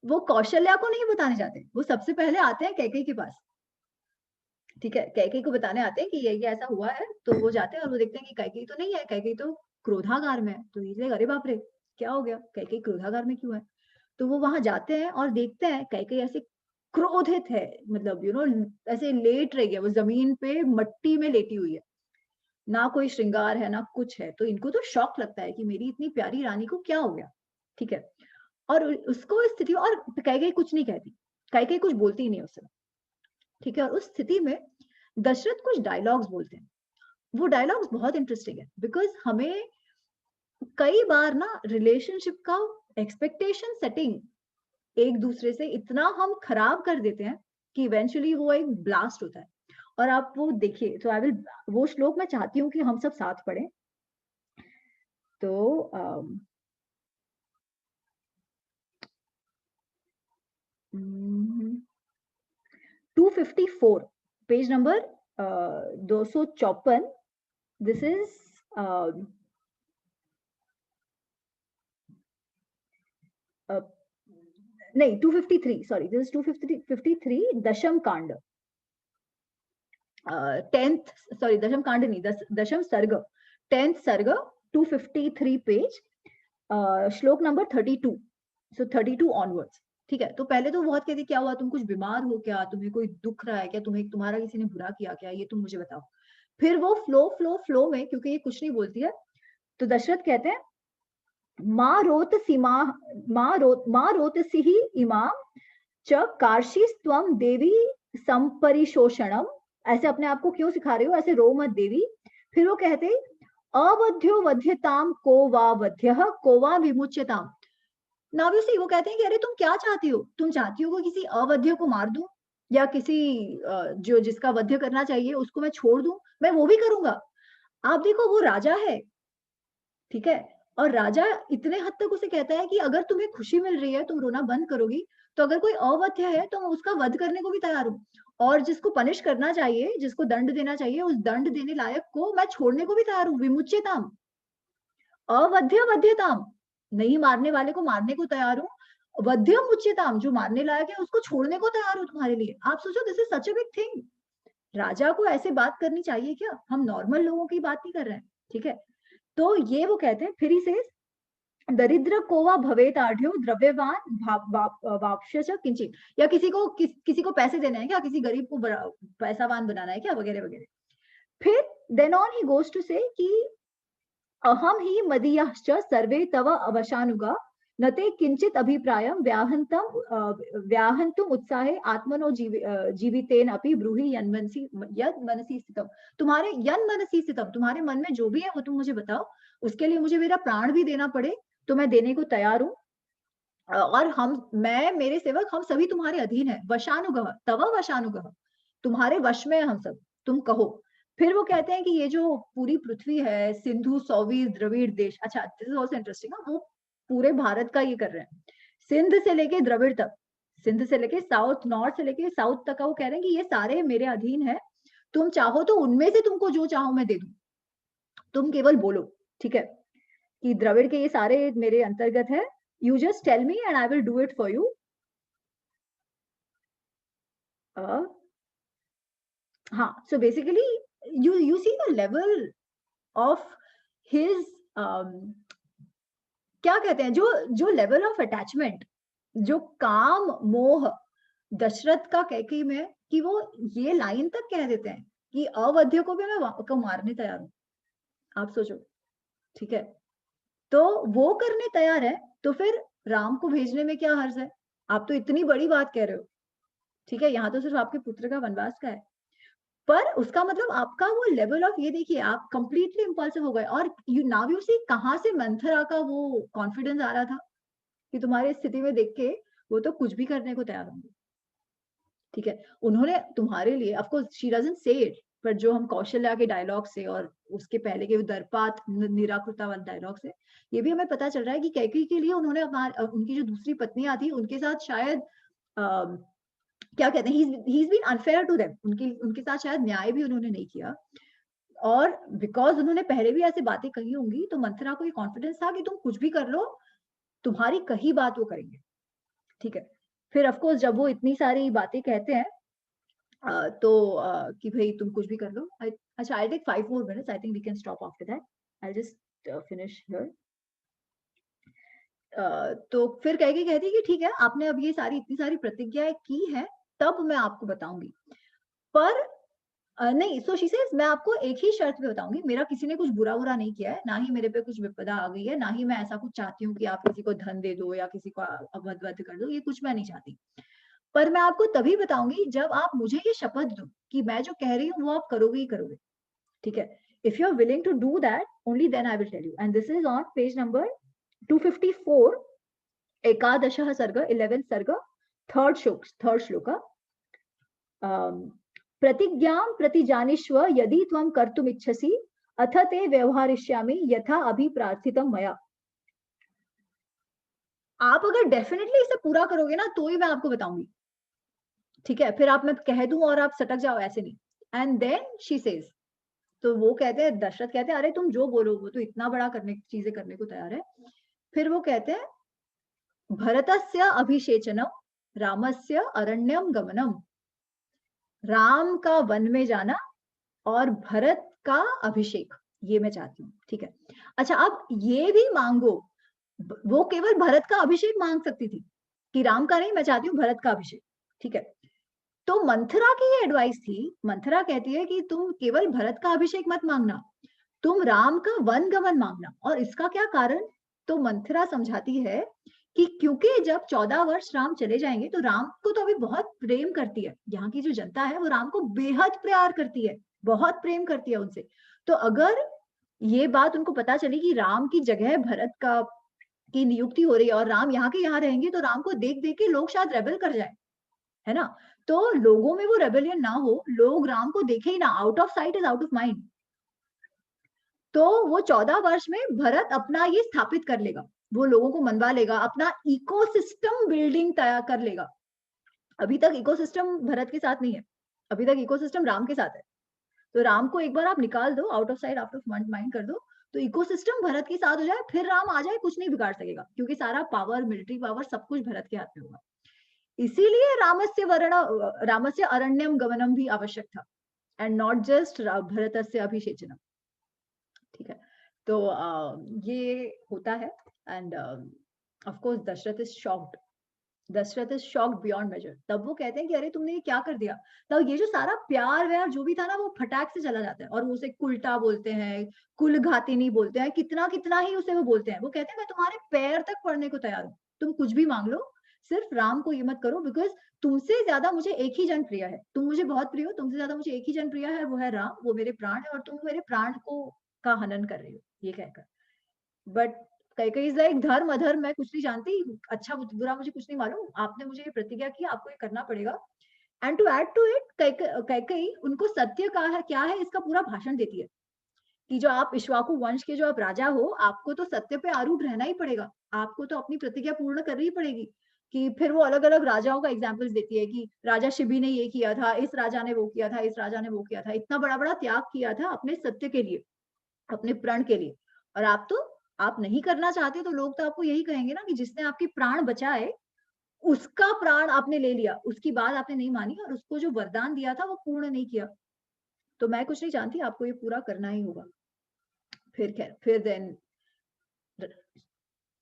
वो कौशल्या को नहीं बताने जाते, वो सबसे पहले आते हैं कैकेयी के पास। ठीक है, कैकेयी को बताने आते हैं कि ये ऐसा हुआ है, तो वो जाते हैं और वो देखते हैं कि कैकेयी तो नहीं है, कैकेयी तो क्रोधागार में है। तो ये अरे बाप रे क्या हो गया, कैकेयी क्रोधागार में क्यों है? तो वो वहां जाते हैं और देखते हैं कैकेयी ऐसे क्रोधित है, मतलब ऐसे लेट रही है, वो जमीन पे मट्टी में लेटी हुई है, ना कोई श्रृंगार है ना कुछ है। तो इनको तो शॉक लगता है कि मेरी इतनी प्यारी रानी को क्या हो गया। ठीक है, और उसको स्थिति, और कैकेयी कुछ नहीं कहती, कैकेयी कुछ बोलती ही नहीं उस समय। ठीक है, और उस स्थिति में दशरथ कुछ डायलॉग्स बोलते हैं। वो डायलॉग्स बहुत इंटरेस्टिंग है, बिकॉज हमें कई बार ना रिलेशनशिप का एक्सपेक्टेशन सेटिंग एक दूसरे से इतना हम खराब कर देते हैं कि इवेंचुअली वो एक ब्लास्ट होता है। और आप वो देखिए। तो आई विल, वो श्लोक मैं चाहती हूँ कि हम सब साथ पढ़ें। तो 254 पेज नंबर 254, दिस इज नहीं 253, सॉरी, दिस इज 253 दशम कांड, 10th, सॉरी दशम कांड नहीं, दशम सर्ग, 10th सर्ग, 253 पेज, श्लोक नंबर 32, सो 32 ऑनवर्ड्स। ठीक है। तो पहले तो बहुत कहती क्या हुआ, तुम कुछ बीमार हो क्या, तुम्हें कोई दुख रहा है क्या, तुम्हारा किसी ने बुरा किया क्या, ये तुम मुझे बताओ। फिर वो फ्लो में, क्योंकि ये कुछ नहीं बोलती है, तो दशरथ कहते हैं माँ रोतसी ही इमाम च कार्षिस्त्वम देवी संपरिशोषणम, ऐसे अपने आप को क्यों सिखा रही हो, ऐसे रो मत देवी। फिर वो कहते अवध्यो वध्यताम को वा वध्यः को वा विमुच्यताम। नाव्युसी वो कहते हैं कि अरे तुम क्या चाहती हो, तुम चाहती हो कि किसी अवध्य को मार दूं, या किसी जो जिसका वध्य करना चाहिए उसको मैं छोड़ दूं, मैं वो भी करूंगा। आप देखो वो राजा है, ठीक है, और राजा इतने हद तक उसे कहता है कि अगर तुम्हें खुशी मिल रही है, तुम रोना बंद करोगी, तो अगर कोई अवध्य है तो मैं उसका वध करने को भी तैयार हूँ, और जिसको पनिश करना चाहिए, जिसको दंड देना चाहिए, उस दंड देने लायक को मैं छोड़ने को भी तैयार हूँ। विमुच्यताम, अवध्य वध्यताम, नहीं मारने वाले को मारने को तैयार हूँ, वध्यम उच्यताम, जो मारने लायक है उसको छोड़ने को तैयार हूँ तुम्हारे लिए। आप सोचो, this is such a big thing. राजा को ऐसे बात करनी चाहिए क्या, हम नॉर्मल लोगों की बात नहीं कर रहे हैं। ठीक है। तो ये वो कहते हैं, फिर ही से दरिद्र कोवा भवेत आढ़्यो द्रव्यवान वापस्य किंचित, या किसी को पैसे देने हैं क्या, किसी गरीब को पैसावान बनाना है क्या, वगैरह वगैरह। फिर then on he goes to say कि अहम ही मदीयश्च सर्वे तव अवशानुगा नते किंचित अभिप्रायं व्याहंतुम उत्साहे आत्मनो जीवितेन अपि ब्रूहि यन्मनसि स्थितम। तुम्हारे यन्मनसि स्थितम, तुम्हारे मन में जो भी है वो तुम मुझे बताओ, उसके लिए मुझे मेरा प्राण भी देना पड़े तो मैं देने को तैयार हूँ। और मैं, मेरे सेवक, हम सभी तुम्हारे अधीन है। वशानुगः तव वशानुगः, तुम्हारे वश में हम सब, तुम कहो। फिर वो कहते हैं कि ये जो पूरी पृथ्वी है, सिंधु सौवीर द्रविड़ देश, अच्छा दिस इज ऑल्सो इंटरेस्टिंग, वो पूरे भारत का ये कर रहे हैं, सिंध से लेके द्रविड़ तक, सिंध से लेके साउथ, नॉर्थ से लेके साउथ तक का वो कह रहे हैं कि ये सारे मेरे अधीन है, तुम चाहो तो उनमें से तुमको जो चाहो मैं दे दूं, तुम केवल बोलो। ठीक है, कि द्रविड़ के ये सारे मेरे अंतर्गत है, you just tell me and I will do it for you. हाँ, so basically you see the level of his क्या कहते हैं, जो लेवल ऑफ अटैचमेंट, जो काम मोह दशरथ का कैकेयी में, कि वो ये लाइन तक कह देते हैं कि अवध्य को भी मैं को मारने तैयार हूँ। आप सोचो। ठीक है, तो वो करने तैयार है, तो फिर राम को भेजने में क्या हर्ज है, आप तो इतनी बड़ी बात कह रहे हो। ठीक है, यहाँ तो सिर्फ आपके पुत्र का वनवास का है, पर उसका मतलब आपका वो लेवल ऑफ, ये देखिए आप कंप्लीटली इंपल्सिव हो गए। और नाउ यू सी कहाँ से मंथरा का वो कॉन्फिडेंस आ रहा था कि तुम्हारी स्थिति में देख के वो तो कुछ भी करने को तैयार होंगे। ठीक है, उन्होंने तुम्हारे लिए, of course she doesn't say it, पर जो हम कौशल्या के डायलॉग से और उसके पहले के दर्पात निराकृता वाले डायलॉग से ये भी हमें पता चल रहा है कि कैकेयी के लिए उन्होंने उनकी जो दूसरी पत्नियां थी उनके साथ शायद क्या कहते हैं, he is been unfair to them, उनके साथ शायद न्याय भी उन्होंने नहीं किया। और बिकॉज उन्होंने पहले भी ऐसी बातें कही होंगी, तो मंथरा को ये कॉन्फिडेंस था कि तुम कुछ भी कर लो, तुम्हारी कही बात वो करेंगे। ठीक है, फिर ऑफ कोर्स जब वो इतनी सारी बातें कहते हैं तो कि भाई तुम कुछ भी कर लो। अच्छा, I take 5 more minutes, I think we can stop after that, I just finish here. तो फिर कहती कि ठीक है, आपने अब ये इतनी सारी प्रतिज्ञाएं की है, तब मैं आपको बताऊंगी। पर नहीं, सो शी सेज मैं आपको एक ही शर्त पे बताऊंगी, मेरा किसी ने कुछ बुरा नहीं किया है, ना ही मेरे पे कुछ विपदा आ गई है, ना ही मैं ऐसा कुछ चाहती हूँ कि आप किसी को धन दे दो या किसी को अवध कर दो, ये कुछ मैं नहीं चाहती। पर मैं आपको तभी बताऊंगी जब आप मुझे ये शपथ दो कि मैं जो कह रही हूँ वो आप करोगे ही करोगे। ठीक है, if you are willing to do that, only then I will tell you. And this is on page number 254, एकादशः सर्ग, 11th सर्ग, थर्ड श्लोक। प्रतिज्ञां प्रतिजानिष्व यदि त्वं कर्तुम् इच्छसि अथ ते व्यवहारिष्यामि यथा अभिप्रार्थितं मया। आप अगर डेफिनेटली इसे पूरा करोगे ना तो ही मैं आपको बताऊंगी, ठीक है? फिर आप मैं कह दूं और आप सटक जाओ, ऐसे नहीं। एंड देन शी सेज, तो वो कहते हैं, दशरथ कहते हैं, अरे तुम जो बोलो, वो तो इतना बड़ा चीजें करने को तैयार है। फिर वो कहते हैं, भरतस्य अभिषेचनम रामस्य अरण्यम गमनम, राम का वन में जाना और भरत का अभिषेक, ये मैं चाहती हूँ, ठीक है? अच्छा, अब ये भी मांगो, वो केवल भरत का अभिषेक मांग सकती थी कि राम का नहीं, मैं चाहती हूँ भरत का अभिषेक, ठीक है? तो मंथरा की ये एडवाइस थी। मंथरा कहती है कि तुम केवल भरत का अभिषेक मत मांगना, तुम राम का वन गमन मांगना। और इसका क्या कारण? तो मंथरा समझाती है कि क्योंकि जब 14 वर्ष राम चले जाएंगे तो राम को तो अभी बहुत प्रेम करती है, यहाँ की जो जनता है वो राम को बेहद प्यार करती है, बहुत प्रेम करती है उनसे। तो अगर ये बात उनको पता चली कि राम की जगह भरत का की नियुक्ति हो रही है और राम यहाँ के यहाँ रहेंगे, तो राम को देख देख के लोग शायद रेबल कर जाए, है ना? तो लोगों में वो रेबेलियन ना हो, लोग राम को देखे ही ना, out of site is out of mind. तो वो 14 वर्ष में भरत अपना ये स्थापित कर लेगा, वो लोगों को मनवा लेगा, अपना इकोसिस्टम बिल्डिंग तैयार कर लेगा। अभी तक इकोसिस्टम भरत के साथ नहीं है, अभी तक इकोसिस्टम राम के साथ है। तो राम को एक बार आप निकाल दो, out of sight out of mind कर दो, तो इकोसिस्टम भरत के साथ हो जाए, फिर राम आ जाए कुछ नहीं बिगाड़ सकेगा, क्योंकि सारा पावर, मिलिट्री पावर, सब कुछ भरत के हाथ में होगा। इसीलिए रामस्य अरण्यम गमनम भी आवश्यक था, एंड नॉट जस्ट भरतस्य अभिषेचनम, ठीक है? तो ये होता है। And of course Dasharatha is shocked, Dasharatha is shocked beyond measure. तब वो कहते हैं कि अरे तुमने ये क्या कर दिया? तब ये जो सारा प्यार व्यार जो भी था ना, वो फटाक से चला जाता है, और वो उसे कुलटा बोलते हैं, कुलघातिनी बोलते हैं, कितना कितना ही उसे वो बोलते हैं। वो कहते हैं मैं तुम्हारे पैर तक पड़ने को तैयार हूँ, तुम कुछ भी मांग लो, सिर्फ राम को ये मत करो, बिकॉज तुमसे ज्यादा मुझे एक ही जन प्रिय है, तुम मुझे बहुत प्रिय हो, तुमसे ज्यादा मुझे एक ही जन प्रिय है, वो है राम, वो मेरे प्राण है, और तुम मेरे प्राण को का हनन कर रही हो, ये कहकर। बट कैकेयी इज लाइक, धर्म अधर्म मैं कुछ नहीं जानती, अच्छा बुरा मुझे कुछ नहीं मालूम, आपने मुझे ये प्रतिज्ञा की, आपको ये करना पड़ेगा। And to add to it, Kaikeyi उनको सत्य का है क्या है इसका पूरा भाषण देती है कि जो आप इक्ष्वाकु वंश के जो आप राजा हो, आपको तो सत्य पे आरूढ़ रहना ही पड़ेगा, आपको तो अपनी प्रतिज्ञा पूर्ण करनी ही पड़ेगी। कि फिर वो अलग अलग राजाओं का एग्जाम्पल्स देती है कि राजा शिबी ने ये किया था, इस राजा ने वो किया था, इस राजा ने वो किया था, इतना बड़ा बड़ा त्याग किया था अपने सत्य के लिए, अपने प्रण के लिए। और आप नहीं करना चाहते, तो लोग तो आपको यही कहेंगे ना कि जिसने आपकी प्राण बचाए, उसका प्राण आपने ले लिया, उसकी बात आपने नहीं मानी, और उसको जो वरदान दिया था वो पूर्ण नहीं किया। तो मैं कुछ नहीं जानती, आपको ये पूरा करना ही होगा। फिर देन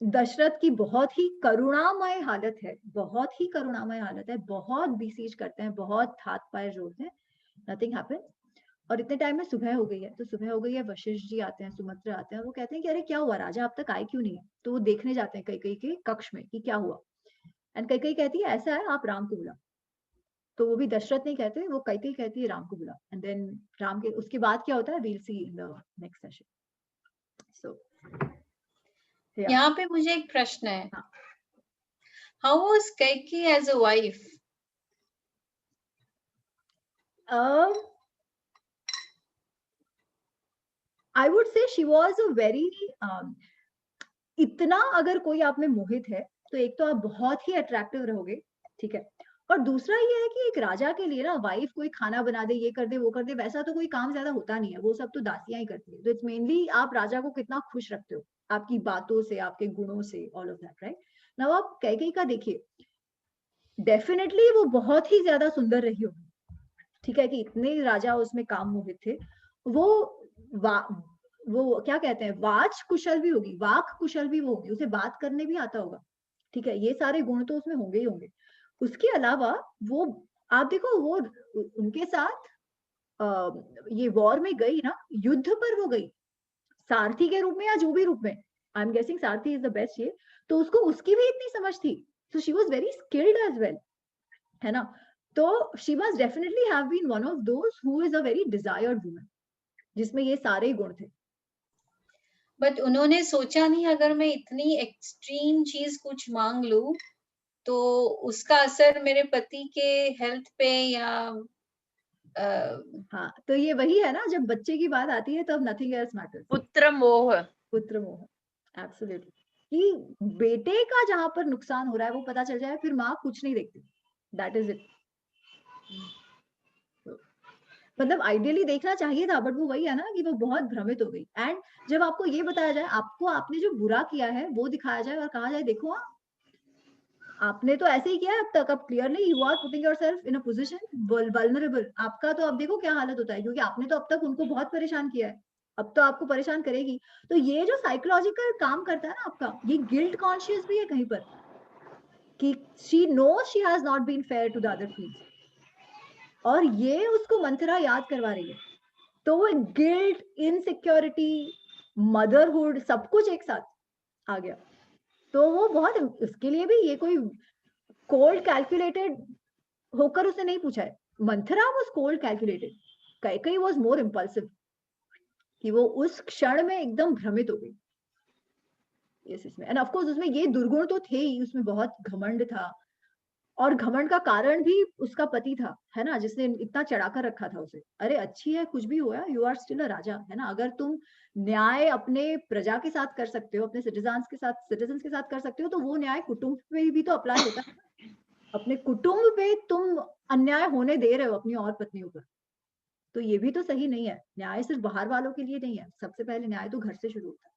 दशरथ की बहुत ही करुणामय हालत है, बहुत ही करुणामय हालत है, बहुत बीसीज करते हैं, बहुत हाथ पैर जोड़ते हैं, नथिंग हैपेंस। और इतने टाइम में सुबह हो गई है, तो सुबह हो गई है, वशिष्ठ जी आते हैं, सुमित्रा आते हैं, वो कहते हैं कि अरे क्या हुआ, राजा अब तक आए क्यों नहीं है? तो वो देखने जाते हैं कैकेयी के कक्ष में कि क्या हुआ। एंड कैकेयी कहती है ऐसा है, आप राम को बुला। तो वो भी दशरथ नहीं कहते, वो कैकेयी कहती है राम को बुला। एंड देन राम के उसके बाद क्या होता है, we'll see in the next session. So यहाँ पे मुझे एक प्रश्न है, हाँ। How was Kaikeyi as a wife? I would say she was a very इतना अगर कोई आप में मोहित है, तो एक तो आप बहुत ही अट्रैक्टिव रहोगे, ठीक है? और दूसरा ये है कि एक राजा के लिए ना वाइफ कोई खाना बना दे, ये कर दे, वो कर दे, वैसा तो कोई काम ज्यादा होता नहीं है, वो सब तो दासियां ही करती है। तो इट्स मेनली आप राजा को कितना खुश रखते हो, आपकी बातों से, आपके गुणों से, all of that, right? Now आप कैकेयी का देखिए, डेफिनेटली वो बहुत ही ज्यादा सुंदर रही होगी, ठीक है? कि इतने राजा उसमें काम मोहित थे। वो क्या कहते हैं, वाच कुशल भी होगी, वाक कुशल भी वो होगी, उसे बात करने भी आता होगा, ठीक है? ये सारे गुण तो उसमें होंगे ही होंगे। उसके अलावा वो, आप देखो, वो उनके साथ ये वॉर में गई ना, युद्ध पर वो गई सारथी के रूप में या जो भी रूप में, I am guessing Sarathi is the best ये। तो उसको उसकी भी इतनी समझ थी, so she was very skilled as well, है ना? तो she must definitely have been one of those who is a very desired woman, जिसमें ये सारे गुण थे। बट उन्होंने सोचा नहीं, अगर मैं इतनी एक्सट्रीम चीज कुछ मांग लूं तो उसका असर मेरे पति के हेल्थ पे या हाँ, तो ये वही है ना, जब बच्चे की बात आती है तब नथिंग एल्स मैटर्स। पुत्र मोह। पुत्र मोह, एब्सोल्युटली, कि बेटे का जहां पर नुकसान हो रहा है वो पता चल जाए, फिर माँ कुछ नहीं देखती, दैट इज इट। मतलब आइडियली देखना चाहिए था, बट वो वही है ना कि वो बहुत भ्रमित हो गई। एंड जब आपको ये बताया जाए, आपको आपने जो बुरा किया है वो दिखाया जाए और कहा जाए देखो आपने तो ऐसे ही किया है अब तक, अब clearly you are putting yourself in a position vulnerable, आपका तो अब देखो क्या हालत होता है, क्योंकि आपने तो अब तक उनको बहुत परेशान किया है, अब तो आपको परेशान करेगी। तो ये जो साइकोलॉजिकल काम करता है ना आपका, ये गिल्ट कॉन्शियस भी है कहीं पर, कि she knows she has not been fair to the other queens, और ये उसको मंथरा याद करवा रही है। तो वो गिल्ट, इनसिक्योरिटी, मदरहुड, सब कुछ एक साथ आ गया। तो वो बहुत, उसके लिए भी ये कोई कोल्ड कैलकुलेटेड होकर उसने नहीं पूछा है। Manthara was cold calculated, Kaikeyi was more impulsive, कि वो उस क्षण में एकदम भ्रमित हो गई। यस, इसमें एंड ऑफ कोर्स उसमें ये दुर्गुण तो थे ही, उसमें बहुत घमंड था, और घमंड का कारण भी उसका पति था, है ना, जिसने इतना चढ़ाकर रखा था उसे। अरे अच्छी है, कुछ भी हुआ, यू आर स्टिल अ राजा, है ना। अगर तुम न्याय अपने प्रजा के साथ कर सकते हो, अपने सिटीजन्स के साथ कर सकते हो, तो वो न्याय कुटुंब पे भी तो अप्लाई होता है। अपने कुटुंब पे तुम अन्याय होने दे रहे हो अपनी और पत्नियों पर, तो ये भी तो सही नहीं है। न्याय सिर्फ बाहर वालों के लिए नहीं है, सबसे पहले न्याय तो घर से शुरू होता है।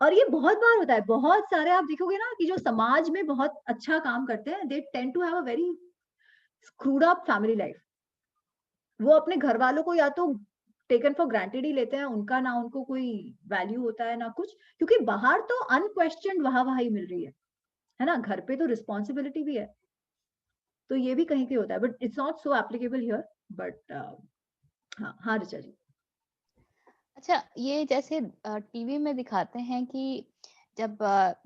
और ये बहुत बार होता है, बहुत सारे आप देखोगे ना कि जो समाज में बहुत अच्छा काम करते हैं, they tend to have a very screwed up family life. वो अपने घर वालों को या तो टेकन फॉर ग्रांटेड ही लेते हैं, उनका ना उनको कोई वैल्यू होता है ना कुछ, क्योंकि बाहर तो अनक्वेश्चनड वाहवाही मिल रही है ना, घर पे तो रिस्पॉन्सिबिलिटी भी है। तो ये भी कहीं पे होता है, but it's not so applicable here. But हाँ हाँ ऋचा जी। अच्छा, ये जैसे टीवी में दिखाते हैं कि जब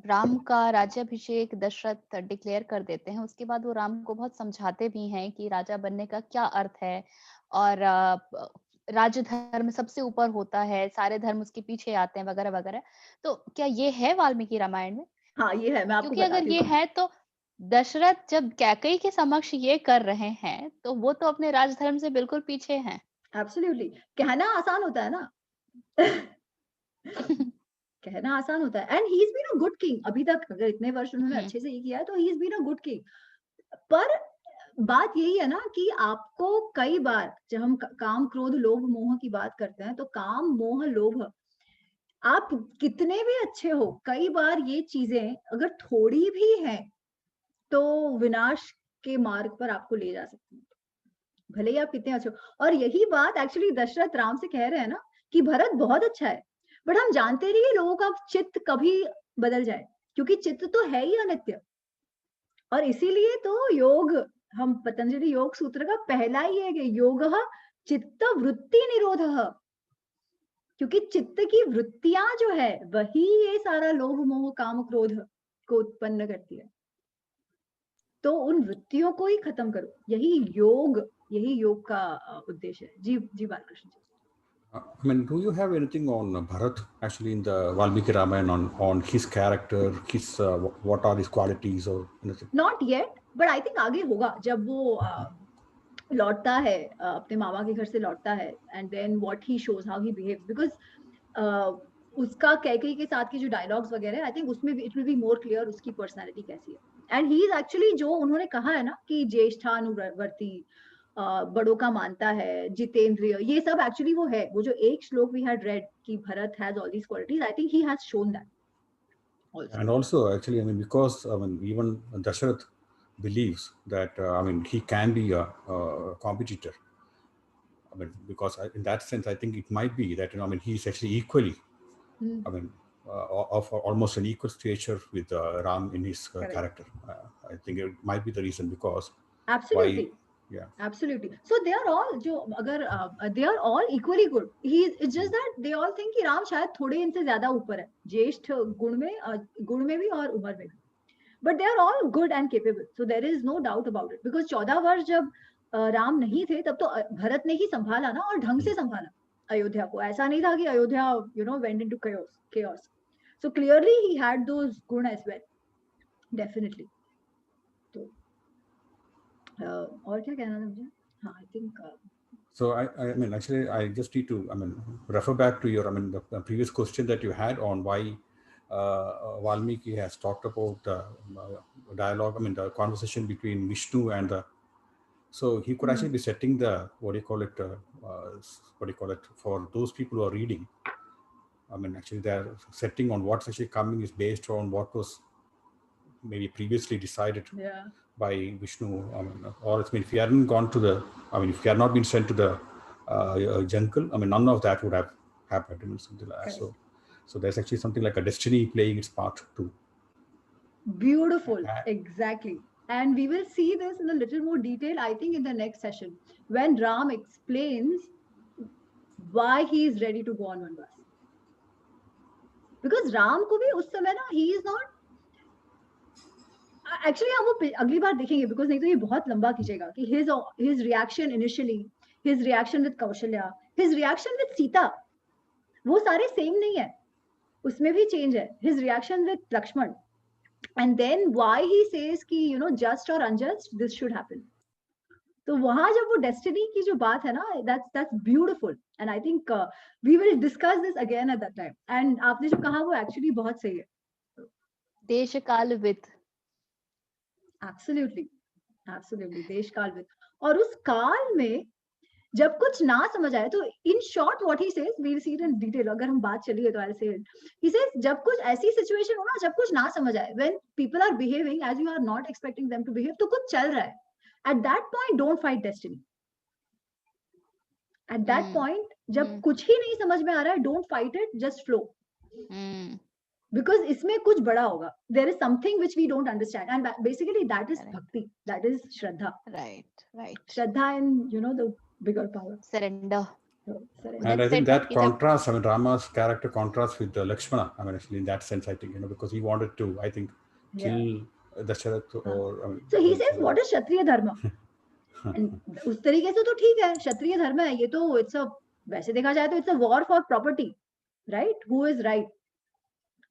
राम का राज्याभिषेक दशरथ डिक्लेयर कर देते हैं, उसके बाद वो राम को बहुत समझाते भी हैं कि राजा बनने का क्या अर्थ है, और राज्य धर्म सबसे ऊपर होता है, सारे धर्म उसके पीछे आते हैं, वगैरह वगैरह। तो क्या ये है वाल्मीकि रामायण में? हाँ ये है, मैं आपको क्योंकि अगर बताती ये हूँ। है तो दशरथ जब कैकेयी के समक्ष ये कर रहे हैं, तो वो तो अपने राजधर्म से बिल्कुल पीछे हैं। एब्सोल्युटली, कहना आसान होता है ना। कहना आसान होता है, and he is been a good king अभी तक, अगर इतने वर्ष उन्होंने अच्छे से ये किया है तो he is been a good king. पर बात यही है ना कि आपको कई बार जब हम काम क्रोध लोभ मोह की बात करते हैं, तो काम मोह लोभ, आप कितने भी अच्छे हो, कई बार ये चीजें अगर थोड़ी भी हैं तो विनाश के मार्ग पर आपको ले जा सकती है, भले ही आप कितने अच्छे हो। और यही बात एक्चुअली दशरथ राम से कह रहे हैं ना, कि भरत बहुत अच्छा है, बट हम जानते नहीं है लोगों का चित्त कभी बदल जाए, क्योंकि चित्त तो है ही अनित्य। और इसीलिए तो योग, हम पतंजलि योग सूत्र का पहला ही है कि योगः चित्त वृत्ति निरोधः, क्योंकि चित्त की वृत्तियां जो है वही ये सारा लोभ मोह काम क्रोध को उत्पन्न करती है। तो उन वृत्तियों को ही खत्म करो, यही योग का उद्देश्य है। जी जी बालकृष्ण जी। I mean, do you have anything on Bharat actually in the Valmiki Ramayana on his character, his what are his qualities or anything? Not yet, but I think आगे होगा, जब वो लौटता है अपने मामा के घर से लौटता है, and then what he shows how he behaves, because उसका कैकेयी के साथ के जो डायलॉग्स वगैरह, आई थिंक उसमें it will be more clear उसकी पर्सनालिटी कैसी है। एंड ही इज एक्चुअली, जो उन्होंने कहा है ना कि ज्येष्ठानुवर्ती, बड़ों का मानता है, जितेंद्रिय, ये सब एक्चुअली वो है, वो जो एक श्लोक वी हैड रेड कि Bharata has all these qualities, I think he has shown that also. And also, actually, I mean, because I mean, even Dasharath believes that I mean, he can be a competitor. I mean, because in that sense, I think it might be that I mean, he's actually equally, I mean, of almost an equal stature with Ram in his character. I think it might be the reason because Absolutely. why, yeah. Absolutely. So they are all जो अगर they are all equally good. It's just that they all think कि राम शायद थोड़े इनसे ज्यादा ऊपर है, ज्येष्ठ गुण में भी और उम्र में भी. But they are all good and capable. So there is no doubt about it. Because 14 वर्ष जब राम नहीं थे, तब तो भरत ने ही संभाला ना, और ढंग से संभाला अयोध्या को. ऐसा नहीं था कि Ayodhya went into chaos. So clearly he had those गुण as well. Definitely. तो और क्या कहना था मुझे? हाँ, I think So I mean, actually, I just need to, I mean, refer back to your, I mean, the previous question that you had on why Valmiki has talked about the dialogue, I mean, the conversation between Vishnu and the, so he could actually be setting the, what do you call it, for those people who are reading. I mean, actually, their setting on what's actually coming is based on what was maybe previously decided yeah. by Vishnu. I mean, or it's mean, if he hadn't gone to the, I mean, if he had not been sent to the jungle, I mean, none of that would have happened, you know, something like that. So there's actually something like a destiny playing its part too. Beautiful, exactly. And we will see this in a little more detail, I think, in the next session, when Ram explains why he is ready to go on Vanvas. Because Ram को भी उस समय ना, he is not, actually हम वो अगली बार देखेंगे, because नहीं तो ये बहुत लंबा खींचेगा कि his reaction initially, his reaction with Kaushalya, his reaction with Sita, वो सारे same नहीं है, उसमें भी change है. His reaction with Lakshman, and then why he says कि, you know, just or unjust, this should happen. तो वहां जब वो डेस्टिनी की जो बात है ना, that's beautiful, and I think we will discuss this again at that time. And आपने जो कहा वो actually बहुत सही है. देश काल विद, Absolutely, देश काल विद. और उस काल में जब कुछ ना समझ आए, तो in short what he says, we'll see it in detail. अगर हम बात चली है तो I'll say it. He says जब कुछ ऐसी situation हो ना, जब कुछ ना समझ आए, when people are behaving as you are not expecting them to behave, तो कुछ चल रहा है. At that point, don't fight destiny. At that point, जब कुछ ही नहीं समझ में आ रहा है, don't fight it, just flow. Because इसमें कुछ बड़ा होगा. There is something which we don't understand, and basically that is bhakti, that is shraddha. Right. Shraddha in, you know, the bigger power. Surrender. And I think that contrast, I mean, Rama's character contrasts with Lakshmana. I mean, actually, in that sense, I think, you know, because he wanted to, I think, kill Dasharath or. I mean, so he says, what is Kshatriya dharma? And उस तरीके से तो ठीक है, क्षत्रिय धर्म है ये तो, it's a, वैसे देखा जाए तो it's a war for property, right? Who is right?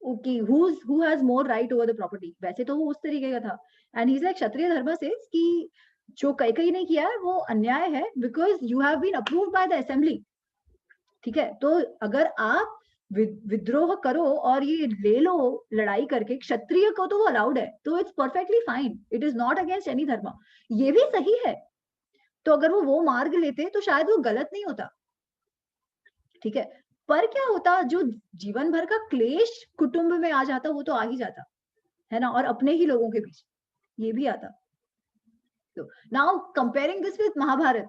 Okay, who has more right over the property? वैसे तो वो उस तरीके का था. And he's like, क्षत्रिय धर्म says कि जो कई ने किया है वो अन्याय है, because you have been approved by the assembly. ठीक है, तो अगर आप विद्रोह करो और ये ले लो लड़ाई करके, क्षत्रिय को तो वो अलाउड है, तो it's perfectly fine. It is not against any धर्म. ये भी सही है. तो अगर वो मार्ग लेते तो शायद वो गलत नहीं होता. ठीक है, पर क्या होता, जो जीवन भर का क्लेश कुटुंब में आ जाता, वो तो आ ही जाता है ना, और अपने ही लोगों के बीच ये भी आता. तो now comparing this with Mahabharata,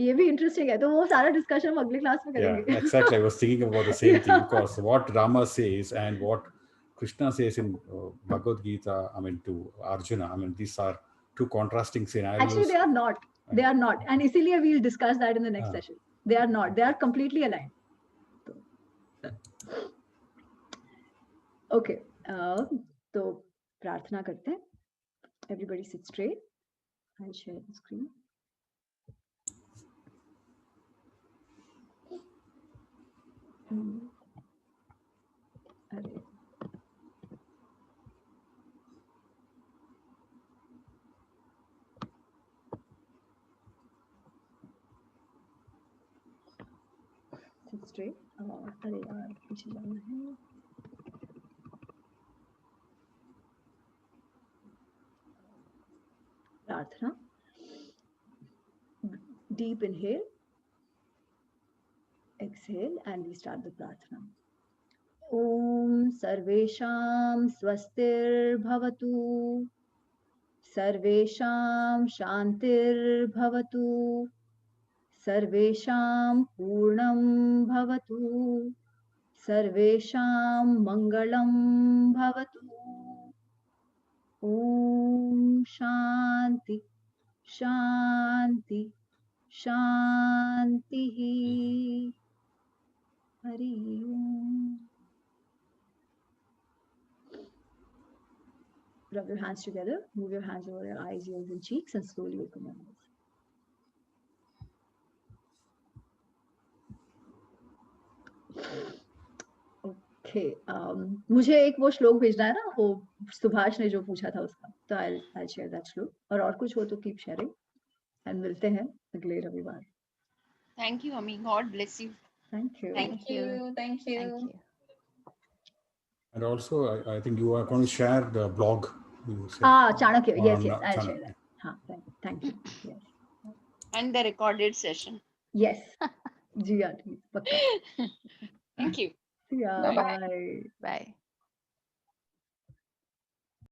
ये भी इंटरेस्टिंग है. तो वो सारा डिस्कशन हम अगले क्लास में करेंगे. Yeah, exactly. I was thinking about the same thing, because what Rama says and what Krishna says in Bhagavad Gita, I mean, to Arjuna, I mean, these are two contrasting scenarios. Actually, they are not. They are not. And इसीलिए we'll discuss that in the next session. They are not. They are completely aligned. Okay. तो प्रार्थना करते हैं. Everybody sit straight. I'll share the screen. अरे straight. अरे यार पीछे जाना है. प्रार्थना. Deep inhale, exhale, and we start the prarthana. Om Sarvesham Swastir Bhavatu, Sarvesham Shantir Bhavatu, Sarvesham Purnam Bhavatu, Sarvesham Mangalam Bhavatu. Om Shanti Shanti Shanti. Hari Om. Rub your hands together, move your hands over your eyes, ears and cheeks, and slowly open your eyes. Okay. मुझे एक वो श्लोक भेजना है ना, वो सुभाष ने जो पूछा था उसका, तो I'll share that श्लोक. और कुछ हो तो keep sharing. And मिलते हैं अगले रविवार। Thank you, Ami. God bless you. Thank you. Thank you. Thank you. And also, I think you are going to share the blog. You said, Chanakya. Yes, on, yes, I'll Chanakya. share that. हाँ, thank you. Yes. And the recorded session. Yes. जी हाँ, ठीक, पक्का। Thank you. See ya. Bye-bye. Bye. Bye.